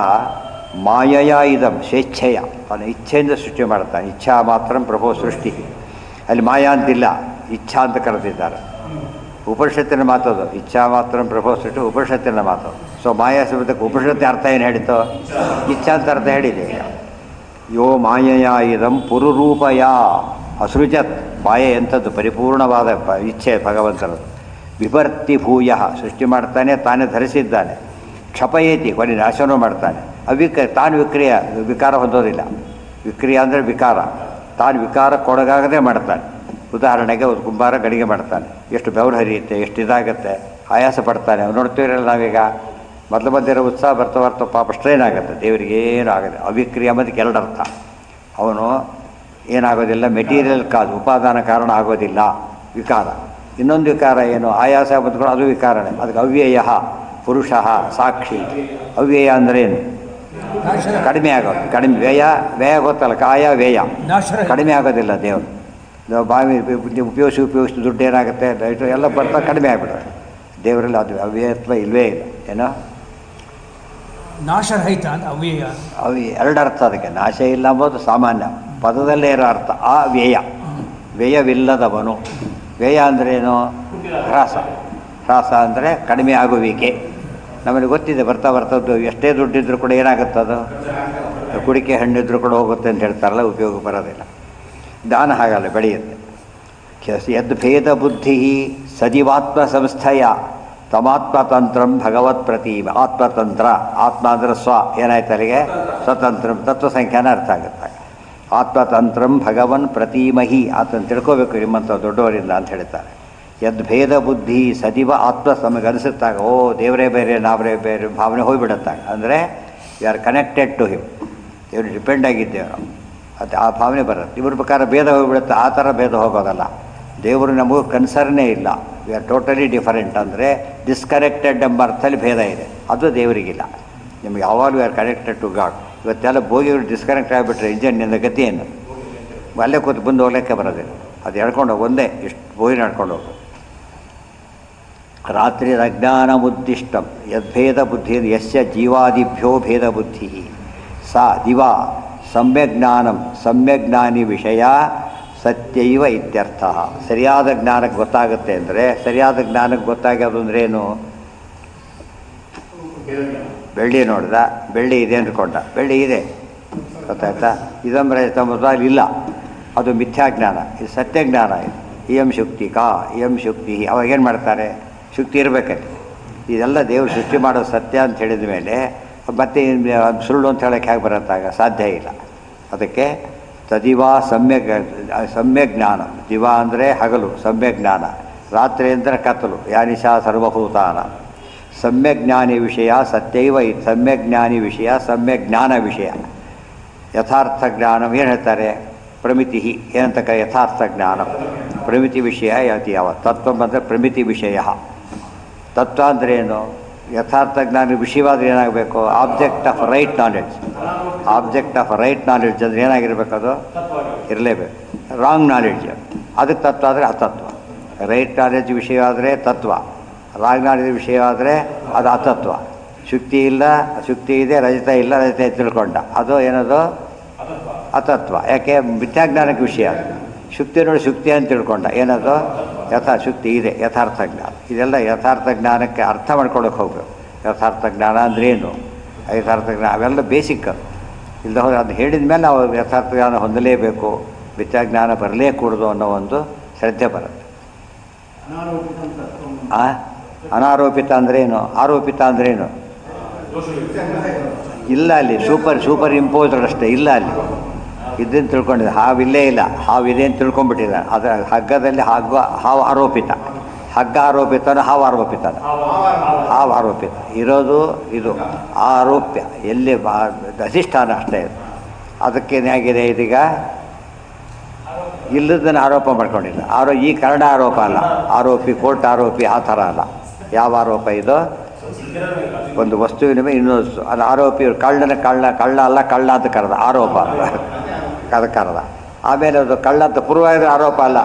ಮಾಯಯ ಇದಂ ಸ್ವೇಚ್ಛೆಯ, ಅವನ ಇಚ್ಛೆಯಿಂದ ಸೃಷ್ಟಿ ಮಾಡ್ತಾನೆ. ಇಚ್ಛಾ ಮಾತ್ರ ಪ್ರಭೋ ಸೃಷ್ಟಿ. ಅಲ್ಲಿ ಮಾಯಾ ಅಂತಿಲ್ಲ, ಇಚ್ಛಾ ಅಂತ ಕರೆದಿದ್ದಾರೆ. ಉಪನಿಷತ್ತಿನ ಮಾತದು. ಇಚ್ಛಾ ಮಾತ್ರ ಪ್ರಭೋ ಸೃಷ್ಟಿ ಉಪನಿಷತ್ತಿನ ಮಾತದು. ಸೊ ಮಾಯಾ ಶಬ್ದಕ್ಕೆ ಉಪನಿಷತ್ತಿನ ಅರ್ಥ ಏನು ಹೇಳಿತು, ಇಚ್ಛಾ ಅಂತ ಅರ್ಥ ಹೇಳಿದೆ. ಯೋ ಮಾಯಯ ಇದಂ ಪುರುರೂಪಯ ಅಸೃಜತ್. ಮಾಯೆ ಎಂಥದ್ದು, ಪರಿಪೂರ್ಣವಾದ ಇಚ್ಛೆ ಭಗವಂತನದು. ವಿಭರ್ತಿ ಭೂಯ, ಸೃಷ್ಟಿ ಮಾಡ್ತಾನೆ, ತಾನೇ ಧರಿಸಿದ್ದಾನೆ. ಕ್ಷಪಯತಿ, ಕೊನೆ ನಾಶನೂ ಮಾಡ್ತಾನೆ. ತಾನು ವಿಕಾರ ಹೊಂದೋದಿಲ್ಲ. ವಿಕ್ರಿಯ ಅಂದರೆ ವಿಕಾರ. ತಾನು ವಿಕಾರಕ್ಕೊಳಗಾಗದೆ ಮಾಡ್ತಾನೆ. ಉದಾಹರಣೆಗೆ ಒಂದು ಕುಂಬಾರ ಗಡಿಗೆ ಮಾಡ್ತಾನೆ, ಎಷ್ಟು ಬೆವರು ಹರಿಯುತ್ತೆ, ಎಷ್ಟು ಇದಾಗುತ್ತೆ, ಆಯಾಸ ಪಡ್ತಾನೆ. ಅವ್ನು ನೋಡ್ತೀರಲ್ಲ ನಾವೀಗ, ಮೊದಲು ಉತ್ಸಾಹ ಬರ್ತಾ ಪಾಪ ಸ್ಟ್ರೈನ್ ಆಗುತ್ತೆ. ದೇವರಿಗೆ ಏನು ಆಗುತ್ತೆ. ಅವಿಕ್ರಿಯ ಅನ್ನೋದಕ್ಕೆ 2 ಅರ್ಥ. ಅವನು ಏನಾಗೋದಿಲ್ಲ, ಮೆಟೀರಿಯಲ್ ಕಾದು ಉಪಾದಾನ ಕಾರಣ ಆಗೋದಿಲ್ಲ, ವಿಕಾರ. ಇನ್ನೊಂದು ವಿಕಾರ ಏನು, ಆಯಾಸ ಬಂದ್ಕೊಂಡು ಅದು ವಿಕಾರನೇ. ಅದಕ್ಕೆ ಅವ್ಯಯ ಪುರುಷ ಸಾಕ್ಷಿ. ಅವ್ಯಯ ಅಂದ್ರೇನು? ನಾಶರ ಕಡಿಮೆ ಆಗೋದು. ಕಡಿಮೆ ವ್ಯಯ ಗೊತ್ತಲ್ಲ, ಕಾಯ ವ್ಯಯ. ನಾಶರ ಕಡಿಮೆ ಆಗೋದಿಲ್ಲ ದೇವರು. ನಾವು ಬಾವಿ ಉಪಯೋಗಿಸಿ ದುಡ್ಡು ಏನಾಗುತ್ತೆ, ಲೈಟು ಎಲ್ಲ ಬರ್ತಾ ಕಡಿಮೆ ಆಗಿಬಿಡುತ್ತೆ. ದೇವರಲ್ಲಿ ಅದು ಅವ್ಯಯತ್ವ ಇಲ್ಲವೇ ಇಲ್ಲ. ಏನೋ ನಾಶರಹಿತ ಅಂತ ಅವ್ಯಯ. ಅವು ಎರಡು ಅರ್ಥ ಅದಕ್ಕೆ. ನಾಶ ಇಲ್ಲ ಅಂಬೋದು ಸಾಮಾನ್ಯ ಪದದಲ್ಲೇ ಇರೋ ಅರ್ಥ. ಆ ವ್ಯಯ, ವ್ಯಯವಿಲ್ಲದವನು. ವ್ಯಯ ಅಂದ್ರೇನು? ಹ್ರಾಸ. ಹ್ರಾಸ ಅಂದರೆ ಕಡಿಮೆ ಆಗುವಿಕೆ. ನಮಗೆ ಗೊತ್ತಿದೆ, ಬರ್ತಾ ಬರ್ತದ್ದು ಎಷ್ಟೇ ದುಡ್ಡಿದ್ರೂ ಕೂಡ ಏನಾಗುತ್ತದು, ಕುಡಿಕೆ ಹಣ್ಣಿದ್ರೂ ಕೂಡ ಹೋಗುತ್ತೆ ಅಂತ ಹೇಳ್ತಾರಲ್ಲ, ಉಪಯೋಗ ಬರೋದಿಲ್ಲ. ದಾನ ಹಾಗಲ್ಲ, ಬೆಳೆಯುತ್ತೆ. ಯದ್ ಭೇದ ಬುದ್ಧಿ ಸಜೀವಾತ್ಮ ಸಂಸ್ಥೆಯ ತಮಾತ್ಮತಂತ್ರಂ ಭಗವತ್ ಪ್ರತಿಮ. ಆತ್ಮತಂತ್ರ, ಆತ್ಮ ಅಂದರೆ ಸ್ವ, ಏನಾಯ್ತು ಅಲ್ಲಿಗೆ ಸ್ವತಂತ್ರಂ, ತತ್ವಸಂಖ್ಯಾನ ಅರ್ಥ ಆಗುತ್ತೆ. ಆತ್ಮತಂತ್ರಂ ಭಗವನ್ ಪ್ರತಿಮಹಿ, ಆತನ ತಿಳ್ಕೋಬೇಕು ನಿಮ್ಮಂಥ ದೊಡ್ಡವರಿಂದ ಅಂತ ಹೇಳ್ತಾರೆ. ಯದ್ ಭೇದ ಬುದ್ಧಿ ಸಜೀವ ಆತ್ಮ ನಮಗೆ ಅನಿಸುತ್ತಾಗ, ಓ ದೇವರೇ ಬೇರೆ ನಾವರೇ ಬೇರೆ ಭಾವನೆ ಹೋಗಿಬಿಡುತ್ತಾಗ. ಅಂದರೆ we are connected to him, ದೇವರು ಡಿಪೆಂಡ್ ಆಗಿದ್ದೇವೆ ನಾವು. ಅದು ಆ ಭಾವನೆ ಬರುತ್ತೆ. ಇವ್ರ ಪ್ರಕಾರ ಭೇದ ಹೋಗಿಬಿಡುತ್ತೆ, ಆ ಥರ ಭೇದ ಹೋಗೋದಲ್ಲ. ದೇವರು ನಮಗೂ ಕನ್ಸರ್ನೇ ಇಲ್ಲ. We are totally different. ಅಂದರೆ ಡಿಸ್ಕನೆಕ್ಟೆಡ್ ಎಂಬ ಅರ್ಥದಲ್ಲಿ ಭೇದ ಇದೆ, ಅದು ದೇವರಿಗಿಲ್ಲ. ನಿಮ್ಗೆ ಯಾವಾಗಲೂ we are connected to God. ಇವತ್ತೆಲ್ಲ ಬೋಗಿಗಳು ಡಿಸ್ಕನೆಕ್ಟ್ ಆಗಿಬಿಟ್ರೆ ಇಂಜನ್ನಿಂದ ಗತಿ ಏನು? ಅಲ್ಲೇ ಕೂತು ಬಂದು ಹೋಗ್ಲಿಕ್ಕೆ ಬರೋದಿಲ್ಲ. ಅದು ಎಳ್ಕೊಂಡು ಹೋಗಿ ಒಂದೇ ಇಷ್ಟು ಬೋಗಿ ನಡ್ಕೊಂಡು ಹೋಗು. ರಾತ್ರಿ ಅಜ್ಞಾನ ಉದ್ದಿಷ್ಟಂ ಯದ್ಭೇದ ಬುದ್ಧಿ ಯಸ್ಯ ಜೀವಾದಿಭ್ಯೋ ಭೇದ ಬುದ್ಧಿ ಸಾ ದಿವಾ ಸಮ್ಯಜ್ಞಾನಂ ಸಮ್ಯಜ್ಞಾನಿ ವಿಷಯ ಸತ್ಯೈವ ಇತ್ಯರ್ಥ. ಸರಿಯಾದ ಜ್ಞಾನಕ್ಕೆ ಗೊತ್ತಾಗುತ್ತೆ ಅಂದರೆ, ಸರಿಯಾದ ಜ್ಞಾನಕ್ಕೆ ಗೊತ್ತಾಗೋದು ಅಂದ್ರೇನು? ಬೆಳ್ಳಿ ನೋಡ್ದ, ಬೆಳ್ಳಿ ಇದೆ ಅಂದ್ಕೊಂಡ, ಬೆಳ್ಳಿ ಇದೆ, ಗೊತ್ತಾಯ್ತಾ? ಇದಂದ್ರೆ ಮೊದಲು ಇಲ್ಲ, ಅದು ಮಿಥ್ಯಾಜ್ಞಾನ. ಇದು ಸತ್ಯಜ್ಞಾನ. ಇದು ಇಯಂ ಶುಕ್ತಿ ಕಾ ಇಯಂ ಶುಕ್ತಿ. ಅವಾಗೇನು ಮಾಡ್ತಾರೆ? ಶುಕ್ತಿ ಇರಬೇಕಲ್ಲಿ. ಇದೆಲ್ಲ ದೇವರು ಸೃಷ್ಟಿ ಮಾಡೋದು ಸತ್ಯ ಅಂತ ಹೇಳಿದ ಮೇಲೆ ಮತ್ತೆ ಸುಳ್ಳು ಅಂತ ಹೇಳೋಕ್ಕೆ ಹೇಗೆ ಬರುತ್ತಾಗ? ಸಾಧ್ಯ ಇಲ್ಲ. ಅದಕ್ಕೆ ತದಿವಾ ಸಮ್ಯಜ್ಞಾನ. ದಿವ ಅಂದರೆ ಹಗಲು, ಸಮ್ಯಜ್ಞಾನ. ರಾತ್ರಿ ಅಂದರೆ ಕತ್ತಲು, ಯಾನಿಶಾ ಸರ್ವಭೂತಾನ. ಸಮ್ಯಜ್ಞಾನಿ ವಿಷಯ ಸತ್ಯೈವ. ಸಮ್ಯಜ್ಞಾನಿ ವಿಷಯ ಸಮ್ಯಜ್ಞಾನ ವಿಷಯ. ಯಥಾರ್ಥ ಜ್ಞಾನ ಏನು ಹೇಳ್ತಾರೆ? ಪ್ರಮಿತಿ ಏನಂತಕ್ಕ? ಯಥಾರ್ಥ ಜ್ಞಾನ ಪ್ರಮಿತಿ ವಿಷಯ ಯಾತಿ ಯಾವ ತತ್ವ ಅಂದರೆ ಪ್ರಮಿತಿ ವಿಷಯ. ತತ್ವ ಅಂದರೆ ಏನು? ಯಥಾರ್ಥ ಜ್ಞಾನ ವಿಷಯವಾದರೆ ಏನಾಗಬೇಕು? Object of right knowledge. Object of right knowledge ಅಂದರೆ ಏನಾಗಿರಬೇಕು? ಅದು ಇರಲೇಬೇಕು. ರಾಂಗ್ ನಾಲೆಡ್ಜ್ ಅದಕ್ಕೆ ತತ್ವ ಆದರೆ ಅತತ್ವ. ರೈಟ್ ನಾಲೆಡ್ಜ್ ವಿಷಯ ಆದರೆ ತತ್ವ, ರಾಂಗ್ ನಾಲೆಡ್ಜ್ ವಿಷಯ ಆದರೆ ಅದು ಅತತ್ವ. ಶುಕ್ತಿ ಇಲ್ಲ, ಶುಕ್ತಿ ಇದೆ, ರಜತ ಇಲ್ಲ, ರಜತ ತಿಳ್ಕೊಂಡ, ಅದು ಏನದು? ಅತತ್ವ. ಯಾಕೆ? ಮಿಥ್ಯಾಜ್ಞಾನಕ್ಕೆ ವಿಷಯ. ಶುಕ್ತಿ ನೋಡಿ ಶುಕ್ತಿ ಅಂತ ತಿಳ್ಕೊಂಡ, ಏನದು? ಶುಕ್ತಿ ಇದೆ, ಯಥಾರ್ಥ ಜ್ಞಾನ. ಇದೆಲ್ಲ ಯಥಾರ್ಥ ಜ್ಞಾನಕ್ಕೆ ಅರ್ಥ ಮಾಡ್ಕೊಳ್ಳೋಕೆ ಹೋಗಬೇಕು. ಯಥಾರ್ಥ ಜ್ಞಾನ ಅಂದ್ರೇನು? ಯಥಾರ್ಥ ಜ್ಞಾನ ಅವೆಲ್ಲ ಬೇಸಿಕ್. ಇಲ್ಲದ ಹೋದರೆ ಅದು ಹೇಳಿದ ಮೇಲೆ ನಾವು ಯಥಾರ್ಥ ಜ್ಞಾನ ಹೊಂದಲೇಬೇಕು, ಮಿಥ್ಯಾಜ್ಞಾನ ಬರಲೇಕೂಡದು ಅನ್ನೋ ಒಂದು ಶ್ರದ್ಧೆ ಬರುತ್ತೆ. ಅನಾರೋಪಿತ ಅಂದ್ರೇನು? ಆರೋಪಿತ ಅಂದ್ರೇನು? ಇಲ್ಲ, ಅಲ್ಲಿ ಸೂಪರ್ ಇಂಪೋಸ್ಡ್ ಅಷ್ಟೇ. ಇಲ್ಲ, ಅಲ್ಲಿ ಇದನ್ನು ತಿಳ್ಕೊಂಡಿದ್ದೆ. ಹಾವಿಲ್ಲೇ ಇಲ್ಲ, ಹಾವಿದೆ ಅಂತ ತಿಳ್ಕೊಂಡ್ಬಿಟ್ಟಿದ್ದಾನೆ. ಅದರ ಹಗ್ಗದಲ್ಲಿ ಹಾವು ಆರೋಪಿತ. ಹಗ್ಗ ಆರೋಪಿತನೋ ಹಾವು ಆರೋಪಿತನ? ಹಾವು ಆರೋಪಿತ. ಇರೋದು ಇದು ಆರೋಪ್ಯ, ಎಲ್ಲಿ ಅಧಿಷ್ಠಾನ ಅಷ್ಟೇ. ಅದಕ್ಕೇನಾಗಿದೆ ಇದೀಗ? ಇಲ್ಲದನ್ನು ಆರೋಪ ಮಾಡ್ಕೊಂಡಿಲ್ಲ. ಈ ಕಾರಣ ಆರೋಪ ಅಲ್ಲ. ಆರೋಪಿ ಕೋರ್ಟ್ ಆರೋಪಿ ಆ ಥರ ಅಲ್ಲ. ಯಾವ ಆರೋಪ ಇದು? ಒಂದು ವಸ್ತುವಿನ ಮೇಲೆ ಇನ್ನೊಂದು ಅದು ಆರೋಪಿ. ಕಳ್ಳ ಅಲ್ಲ, ಕಳ್ಳ ಅಂತ ಕರೆದ ಆರೋಪ, ಅದು ಕರೆದ. ಆಮೇಲೆ ಅದು ಕಳ್ಳ ಅಂತ ಪೂರ್ವ ಇದ್ರೆ ಆರೋಪ ಅಲ್ಲ,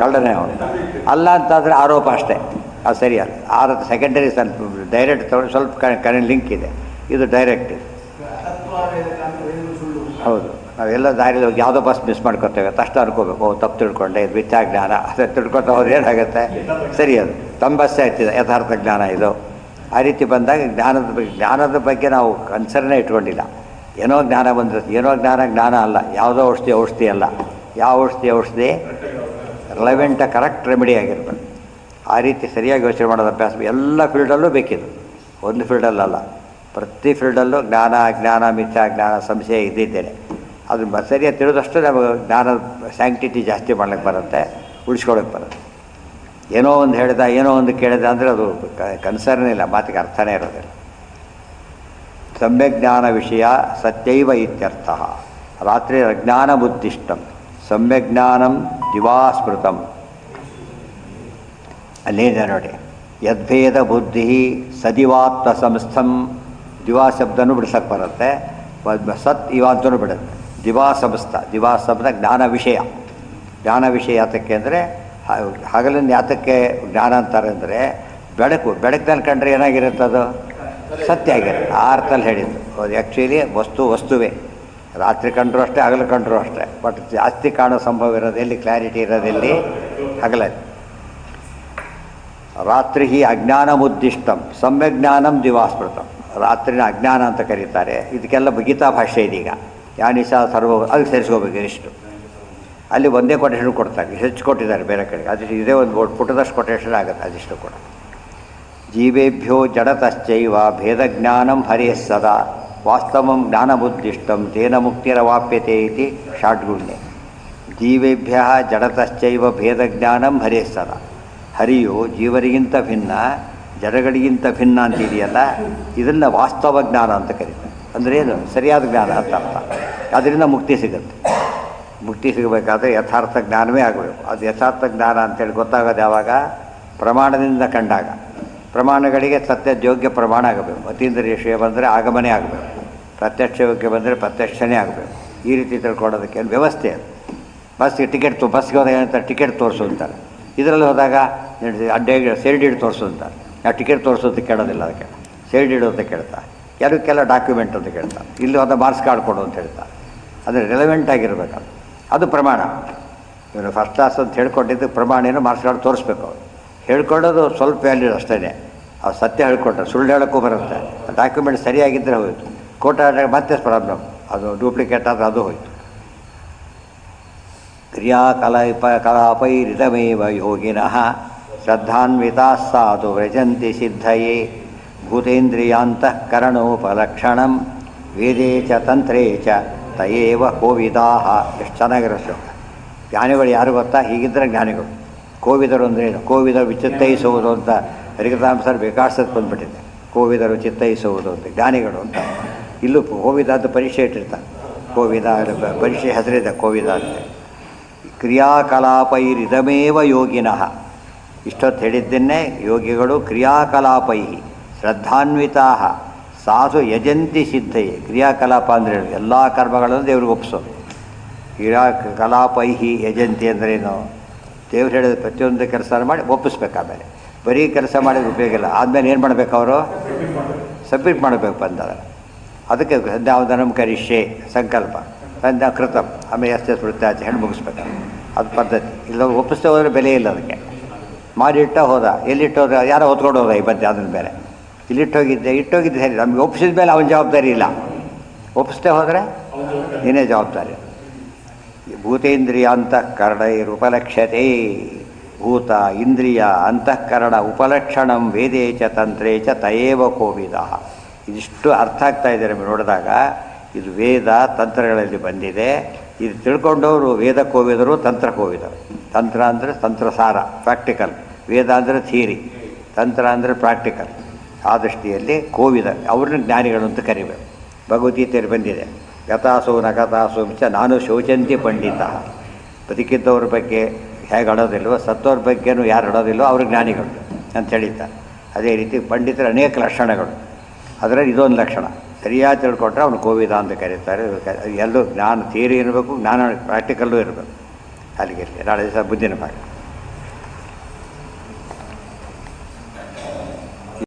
ಕಳ್ಳನೇ ಅವನು ಅಲ್ಲ ಅಂತಾದರೆ ಆರೋಪ ಅಷ್ಟೇ. ಅದು ಸರಿಯಲ್ಲ. ಆರೋಪ ಸೆಕೆಂಡರಿ, ಡೈರೆಕ್ಟ್ ತಗೊಂಡು ಸ್ವಲ್ಪ ಲಿಂಕ್ ಇದೆ. ಇದು ಡೈರೆಕ್ಟ್. ಹೌದು, ನಾವೆಲ್ಲ ದಾರಿಯಲ್ಲಿ ಹೋಗಿ ಯಾವುದೋ ಬಸ್ ಮಿಸ್ ಮಾಡ್ಕೊತೇವೆ, ತಕ್ಷಣ ಅನ್ಕೋಬೇಕು, ಓ ತಪ್ಪು ತಿಳ್ಕೊಂಡೆ, ಇದು ಮಿಥ್ಯಾಜ್ಞಾನ. ಅದು ತಿಳ್ಕೊತಾ ಹೋದ್ರೆ ಏನಾಗುತ್ತೆ? ಸರಿ, ಅದು ತಮ್ಮ ಬಸ್ಸೇ ಆಗ್ತಿದೆ, ಯಥಾರ್ಥ ಜ್ಞಾನ ಇದು. ಆ ರೀತಿ ಬಂದಾಗ ಜ್ಞಾನದ ಬಗ್ಗೆ ನಾವು ಕನ್ಸರ್ನೇ ಇಟ್ಕೊಂಡಿಲ್ಲ. ಏನೋ ಜ್ಞಾನ ಬಂದಿರುತ್ತೆ, ಏನೋ ಜ್ಞಾನ ಅಲ್ಲ. ಯಾವುದೋ ಔಷಧಿ ಅಲ್ಲ. ಯಾವ ಔಷಧಿ ರಿಲೆವೆಂಟ ಕರೆಕ್ಟ್ ರೆಮಿಡಿ ಆಗಿರ್ಬೇಕು. ಆ ರೀತಿ ಸರಿಯಾಗಿ ಯೋಚನೆ ಮಾಡೋದು ಅಭ್ಯಾಸ ಎಲ್ಲ ಫೀಲ್ಡಲ್ಲೂ ಬೇಕಿದೆ, ಒಂದು ಫೀಲ್ಡಲ್ಲಲ್ಲ. ಪ್ರತಿ ಫೀಲ್ಡಲ್ಲೂ ಜ್ಞಾನ ಮಿಥ್ಯಾಜ್ಞಾನ ಸಂಶಯ ಇದ್ದಿದ್ದೇನೆ. ಅದು ಸರಿಯಾಗಿ ತಿಳಿದಷ್ಟು ನಮಗೆ ಜ್ಞಾನದ ಸ್ಯಾಂಕ್ಟಿಟಿ ಜಾಸ್ತಿ ಮಾಡ್ಲಿಕ್ಕೆ ಬರುತ್ತೆ, ಉಳಿಸ್ಕೊಳಕ್ಕೆ ಬರುತ್ತೆ. ಏನೋ ಒಂದು ಹೇಳಿದ, ಏನೋ ಒಂದು ಕೇಳಿದ ಅಂದರೆ ಅದು ಕನ್ಸರ್ನೇ ಇಲ್ಲ, ಮಾತಿಗೆ ಅರ್ಥನೇ ಇರೋದಿಲ್ಲ. ಸಮ್ಯಜ್ಞಾನ ವಿಷಯ ಸತ್ಯೈವ ಇತ್ಯರ್ಥ. ರಾತ್ರಿ ಅಜ್ಞಾನ ಬುದ್ಧಿಷ್ಟಂ ಸಮ್ಯಜ್ಞಾನಂ ದಿವಾಸ್ಮೃತಂ. ಅಲ್ಲೇದೆ ನೋಡಿ, ಯದ್ಭೇದ ಬುದ್ಧಿ ಸದಿವಾತ್ಮ ಸಂಸ್ಥಂ. ದಿವಾ ಶಬ್ದನೂ ಬಿಡ್ಸಕ್ಕೆ ಬರುತ್ತೆ, ಸತ್ ಇವಾಂತನೂ ಬಿಡುತ್ತೆ. ದಿವಾಸಂಸ್ಥ, ದಿವಾಸಂಸ್ಥ ಜ್ಞಾನ ವಿಷಯ. ಜ್ಞಾನ ವಿಷಯ ಯಾತಕ್ಕೆ ಅಂದರೆ ಹಗಲಿನ ಯಾತಕ್ಕೆ ಜ್ಞಾನ ಅಂತಾರೆ ಅಂದರೆ ಬೆಳಕಿನಲ್ಲಿ ಕಂಡ್ರೆ ಏನಾಗಿರುತ್ತೆ, ಅದು ಸತ್ಯ ಆಗಿರುತ್ತೆ. ಆ ಅರ್ಥದಲ್ಲಿ ಹೇಳಿದ್ದು. ಅದು ಆ್ಯಕ್ಚುಲಿ ವಸ್ತುವೇ. ರಾತ್ರಿ ಕಂಡ್ರೂ ಅಷ್ಟೇ, ಹಗಲು ಕಂಡ್ರೂ ಅಷ್ಟೇ. ಬಟ್ ಜಾಸ್ತಿ ಕಾಣೋ ಸಂಭವ ಇರೋದೆಲ್ಲಿ, ಕ್ಲಾರಿಟಿ ಇರೋದೆಲ್ಲಿ ಹಗಲಲ್ಲಿ. ರಾತ್ರಿ ಅಜ್ಞಾನ ಮುದ್ದಿಷ್ಟಂ ಸಮ್ಯಜ್ಞಾನಂ ದಿವಾಸ್ಮೃತಂ. ರಾತ್ರಿನ ಅಜ್ಞಾನ ಅಂತ ಕರೀತಾರೆ. ಇದಕ್ಕೆಲ್ಲ ಗೀತಾ ಭಾಷೆ ಇದೀಗ. ಯಾನಿಶಾ ಸರ್ವ ಅದಕ್ಕೆ ಸೇರಿಸ್ಕೋಬೇಕು. ಇಷ್ಟು ಅಲ್ಲಿ ಒಂದೇ ಕೊಟೇಶನ್ ಕೊಡ್ತಾರೆ, ಹೆಚ್ಚು ಕೊಟ್ಟಿದ್ದಾರೆ ಬೇರೆ ಕಡೆಗೆ. ಅದಿಷ್ಟು ಇದೇ ಒಂದು ಪುಟದಷ್ಟು ಕೊಟೇಶನ್ ಆಗುತ್ತೆ ಅದಿಷ್ಟು ಕೂಡ. ಜೀವೇಭ್ಯೋ ಜಡತಶ್ಚೈವ ಭೇದಜ್ಞಾನಂ ಹರಿಯಃ ಸದಾ ವಾಸ್ತವಂ ಜ್ಞಾನಬುದ್ಧಿಷ್ಟಂ ತೇನ ಮುಕ್ತಿರವಾಪ್ಯತೆ ಇತಿ ಷಾಡ್ಗುಣ್ಯೆ. ಜೀವೇಭ್ಯ ಜಡತಶ್ಚೈವ ಭೇದಜ್ಞಾನಂ ಹರಿಯಃ ಸದಾ. ಹರಿಯು ಜೀವರಿಗಿಂತ ಭಿನ್ನ, ಜಡಗಳಿಗಿಂತ ಭಿನ್ನ ಅಂತಿದೆಯಲ್ಲ, ಇದನ್ನು ವಾಸ್ತವ ಜ್ಞಾನ ಅಂತ ಕರೀತಾರೆ. ಅಂದರೆ ಏನು, ಸರಿಯಾದ ಜ್ಞಾನ ಅಂತ ಅರ್ಥ. ಅದರಿಂದ ಮುಕ್ತಿ ಸಿಗುತ್ತೆ. ಮುಕ್ತಿ ಸಿಗಬೇಕಾದ್ರೆ ಯಥಾರ್ಥ ಜ್ಞಾನವೇ ಆಗಬೇಕು. ಅದು ಯಥಾರ್ಥ ಜ್ಞಾನ ಅಂತೇಳಿ ಗೊತ್ತಾಗೋದು ಯಾವಾಗ, ಪ್ರಮಾಣದಿಂದ ಕಂಡಾಗ. ಪ್ರಮಾಣಗಳಿಗೆ ಸತ್ಯಯೋಗ್ಯ ಪ್ರಮಾಣ ಆಗಬೇಕು. ಅತೀಂದ್ರಿಯ ವಿಷಯ ಬಂದರೆ ಆಗಮನೇ ಆಗಬೇಕು, ಪ್ರತ್ಯಕ್ಷ ಯೋಗ್ಯ ಬಂದರೆ ಪ್ರತ್ಯಕ್ಷನೇ ಆಗಬೇಕು. ಈ ರೀತಿ ತಿಳ್ಕೊಳ್ಳೋದಕ್ಕೆ ವ್ಯವಸ್ಥೆ ಅದು. ಬಸ್ಗೆ ಬಸ್ಗೆ ಹೋದಾಗ ಏನಂತಾರೆ, ಟಿಕೆಟ್ ತೋರಿಸು ಅಂತಾರೆ. ಇದರಲ್ಲಿ ಹೋದಾಗ ಅಡ್ಡೆ ಸೇರ್ಡ್ ಹಿಡ್ ತೋರಿಸು ಅಂತಾರೆ. ನಾವು ಟಿಕೆಟ್ ತೋರಿಸೋದಕ್ಕೆ ಕೇಳೋದಿಲ್ಲ, ಅದಕ್ಕೆ ಸೇರ್ಡ್ ಹಿಡು ಅಂತ ಕೇಳ್ತಾರೆ. ಕೆಲವಕ್ಕೆಲ್ಲ ಡಾಕ್ಯುಮೆಂಟ್ ಅಂತ ಕೇಳ್ತಾರೆ. ಇಲ್ಲಿ ಹೋದ ಮಾರ್ಕ್ಸ್ ಕಾರ್ಡ್ ಕೊಡು ಅಂತ ಹೇಳ್ತಾರೆ. ಅಂದರೆ ರೆಲೆವೆಂಟ್ ಆಗಿರಬೇಕು. ಅದು ಪ್ರಮಾಣ. ಇವನು ಫಸ್ಟ್ ಕ್ಲಾಸ್ ಅಂತ ಹೇಳ್ಕೊಟ್ಟಿದ್ದು ಪ್ರಮಾಣ ಏನು, ಮಾರ್ಕ್ಸ್ ಕಾರ್ಡ್ ತೋರಿಸ್ಬೇಕು. ಅವರು ಹೇಳ್ಕೊಳ್ಳೋದು ಸ್ವಲ್ಪ ವ್ಯಾಲ್ಯೂ ಅಷ್ಟೇ. ಅವ್ರು ಸತ್ಯ ಹೇಳ್ಕೊಟ್ರೆ ಸುಳ್ಳು ಹೇಳೋಕ್ಕೂ ಬರುತ್ತೆ. ಡಾಕ್ಯುಮೆಂಟ್ ಸರಿಯಾಗಿದ್ದರೆ ಹೋಯಿತು. ಕೋಟ ಮತ್ತೆ ಪ್ರಾಬ್ಲಮ್, ಅದು ಡೂಪ್ಲಿಕೇಟ್ ಆದರೆ ಅದು ಹೋಯಿತು. ಕ್ರಿಯಾಕಲಾಪೈರಿದಮೇವ ಯೋಗಿನಃ ಶ್ರದ್ಧಾನ್ವಿತಾಃ ಸಾಧು ವ್ರಜಂತಿ ಸಿದ್ಧಯೇ ಭೂತೇಂದ್ರಿಯಾಂತಃಕರಣೋಪಲಕ್ಷಣಂ ವೇದೇ ಚ ತಂತ್ರೇ ಚ ತಯೇವ ಕೋವಿದಾಹ. ಎಷ್ಟು ಚೆನ್ನಾಗಿರೋ ಶ್ಲೋಕ. ಜ್ಞಾನಿಗಳು ಯಾರು ಗೊತ್ತಾ, ಹೀಗಿದ್ದರೆ ಜ್ಞಾನಿಗಳು. ಕೋವಿದರು ಅಂದರೆ ಏನು, ಕೋವಿದರು ಚಿತ್ತೈಸುವುದು ಅಂತ ಹರಿಕಥಾಂಸರು ಬೇಕಾಡ್ಸೋದು ಬಂದುಬಿಟ್ಟಿದೆ. ಕೋವಿದರು ಚಿತ್ತೈಸುವುದು ಅಂತ ಜ್ಞಾನಿಗಳು ಅಂತ. ಇಲ್ಲೂ ಕೋವಿದ ಅಂತ ಪರೀಕ್ಷೆ ಇಟ್ಟಿರ್ತಾರೆ. ಕೋವಿದ ಪರೀಕ್ಷೆ ಹೆಸರಿದೆ ಕೋವಿದ ಅಂತ. ಕ್ರಿಯಾಕಲಾಪೈರಿದಮೇವ ಯೋಗಿನಃ. ಇಷ್ಟೊತ್ತು ಹೇಳಿದ್ದನ್ನೇ ಯೋಗಿಗಳು ಕ್ರಿಯಾಕಲಾಪೈ ಶ್ರದ್ಧಾನ್ವಿತಾ ಸಾಧು ಯಜಂತಿ ಸಿದ್ಧಯೇ. ಕ್ರಿಯಾಕಲಾಪ ಅಂದರೆ ಎಲ್ಲ ಕರ್ಮಗಳನ್ನು ದೇವ್ರಿಗೆ ಒಪ್ಪಿಸೋದು. ಕ್ರಿಯಾಕಲಾಪೈ ಯಜಂತಿ ಅಂದ್ರೇನು, ದೇವ್ರು ಹೇಳಿದ ಪ್ರತಿಯೊಂದು ಕೆಲಸ ಮಾಡಿ ಒಪ್ಪಿಸ್ಬೇಕು. ಆಮೇಲೆ ಬರೀ ಕೆಲಸ ಮಾಡಿದ್ರೆ ಉಪಯೋಗ ಇಲ್ಲ. ಆದಮೇಲೆ ಏನು ಮಾಡಬೇಕು, ಅವರು ಸಬ್ಮಿಟ್ ಮಾಡಬೇಕು ಬಂದಾಗ. ಅದಕ್ಕೆ ಸಂಧ್ಯಾವಂದನಂ ಕರಿಷ್ಯೆ ಸಂಕಲ್ಪ, ಸಂಧ್ಯಾ ಕೃತಂ, ಆಮೇಲೆ ಎಷ್ಟೇ ವೃತ್ತಾಚೆ ಹೇಳಿ ಮುಗಿಸ್ಬೇಕು. ಅದು ಪದ್ಧತಿ. ಇಲ್ಲ ಒಪ್ಪಿಸ್ತೇ ಹೋದರೆ ಬೆಲೆ ಇಲ್ಲ ಅದಕ್ಕೆ. ಮಾಡಿಟ್ಟ ಹೋದ, ಎಲ್ಲಿಟ್ಟೋದ್ರೆ ಯಾರೋ ಹೊತ್ಕೊಂಡು ಹೋದ ಈ ಮಧ್ಯೆ ಅದನ್ನ ಬೇರೆ. ಇಲ್ಲಿಟ್ಟೋಗಿದ್ದೆ ಸರಿ, ನಮಗೆ ಒಪ್ಪಿಸಿದ ಮೇಲೆ ಅವನ ಜವಾಬ್ದಾರಿ ಇಲ್ಲ. ಒಪ್ಪಿಸ್ತೇ ಹೋದರೆ ನೀನೇ ಜವಾಬ್ದಾರಿ. ಭೂತೇಂದ್ರಿಯ ಅಂತಃಕರಣೈರುಪಲಕ್ಷ್ಯತೆ. ಭೂತ ಇಂದ್ರಿಯ ಅಂತಃಕರಣ ಉಪಲಕ್ಷಣಂ ವೇದೇ ಚ ತಂತ್ರೇ ಚ ತಯೇವ ಕೋವಿದ. ಇದಿಷ್ಟು ಅರ್ಥ ಆಗ್ತಾ ಇದೆ ನಮಗೆ ನೋಡಿದಾಗ. ಇದು ವೇದ ತಂತ್ರಗಳಲ್ಲಿ ಬಂದಿದೆ. ಇದು ತಿಳ್ಕೊಂಡವರು ವೇದ ಕೋವಿದರು, ತಂತ್ರ ಕೋವಿದರು. ತಂತ್ರ ಅಂದರೆ ತಂತ್ರಸಾರ, ಪ್ರಾಕ್ಟಿಕಲ್. ವೇದ ಅಂದರೆ ಥಿಯರಿ, ತಂತ್ರ ಅಂದರೆ ಪ್ರಾಕ್ಟಿಕಲ್. ಆ ದೃಷ್ಟಿಯಲ್ಲಿ ಕೋವಿದ ಅವ್ರನ್ನ ಜ್ಞಾನಿಗಳು ಅಂತ ಕರಿಬೇಕು. ಭಗವದ್ಗೀತೆಯಲ್ಲಿ ಬಂದಿದೆ, ಗತಾಸು ನಗತಾಸು ಚ ನಾನು ಶೋಚಂತಿ ಪಂಡಿತ. ಬದುಕಿದ್ದವ್ರ ಬಗ್ಗೆ ಹೇಗೆ ಅಡೋದಿಲ್ವೋ, ಸತ್ತವ್ರ ಬಗ್ಗೆನೂ ಯಾರು ಅಡೋದಿಲ್ವೋ ಅವರು ಜ್ಞಾನಿಗಳು ಅಂತ ಹೇಳಿದ್ದಾರೆ. ಅದೇ ರೀತಿ ಪಂಡಿತರ ಅನೇಕ ಲಕ್ಷಣಗಳು, ಅದರಲ್ಲಿ ಇದೊಂದು ಲಕ್ಷಣ. ಸರಿಯಾಗಿ ತಿಳ್ಕೊಟ್ರೆ ಅವನು ಕೋವಿದ ಅಂತ ಕರೀತಾರೆ. ಎಲ್ಲೂ ಜ್ಞಾನ ಥಿಯರಿ ಇರಬೇಕು, ಜ್ಞಾನ ಪ್ರಾಕ್ಟಿಕಲ್ಲೂ ಇರಬೇಕು. ಅಲ್ಲಿಗೆ ನಾಳೆ ದಿವಸ ಬುದ್ಧಿನ ಪಾಠ.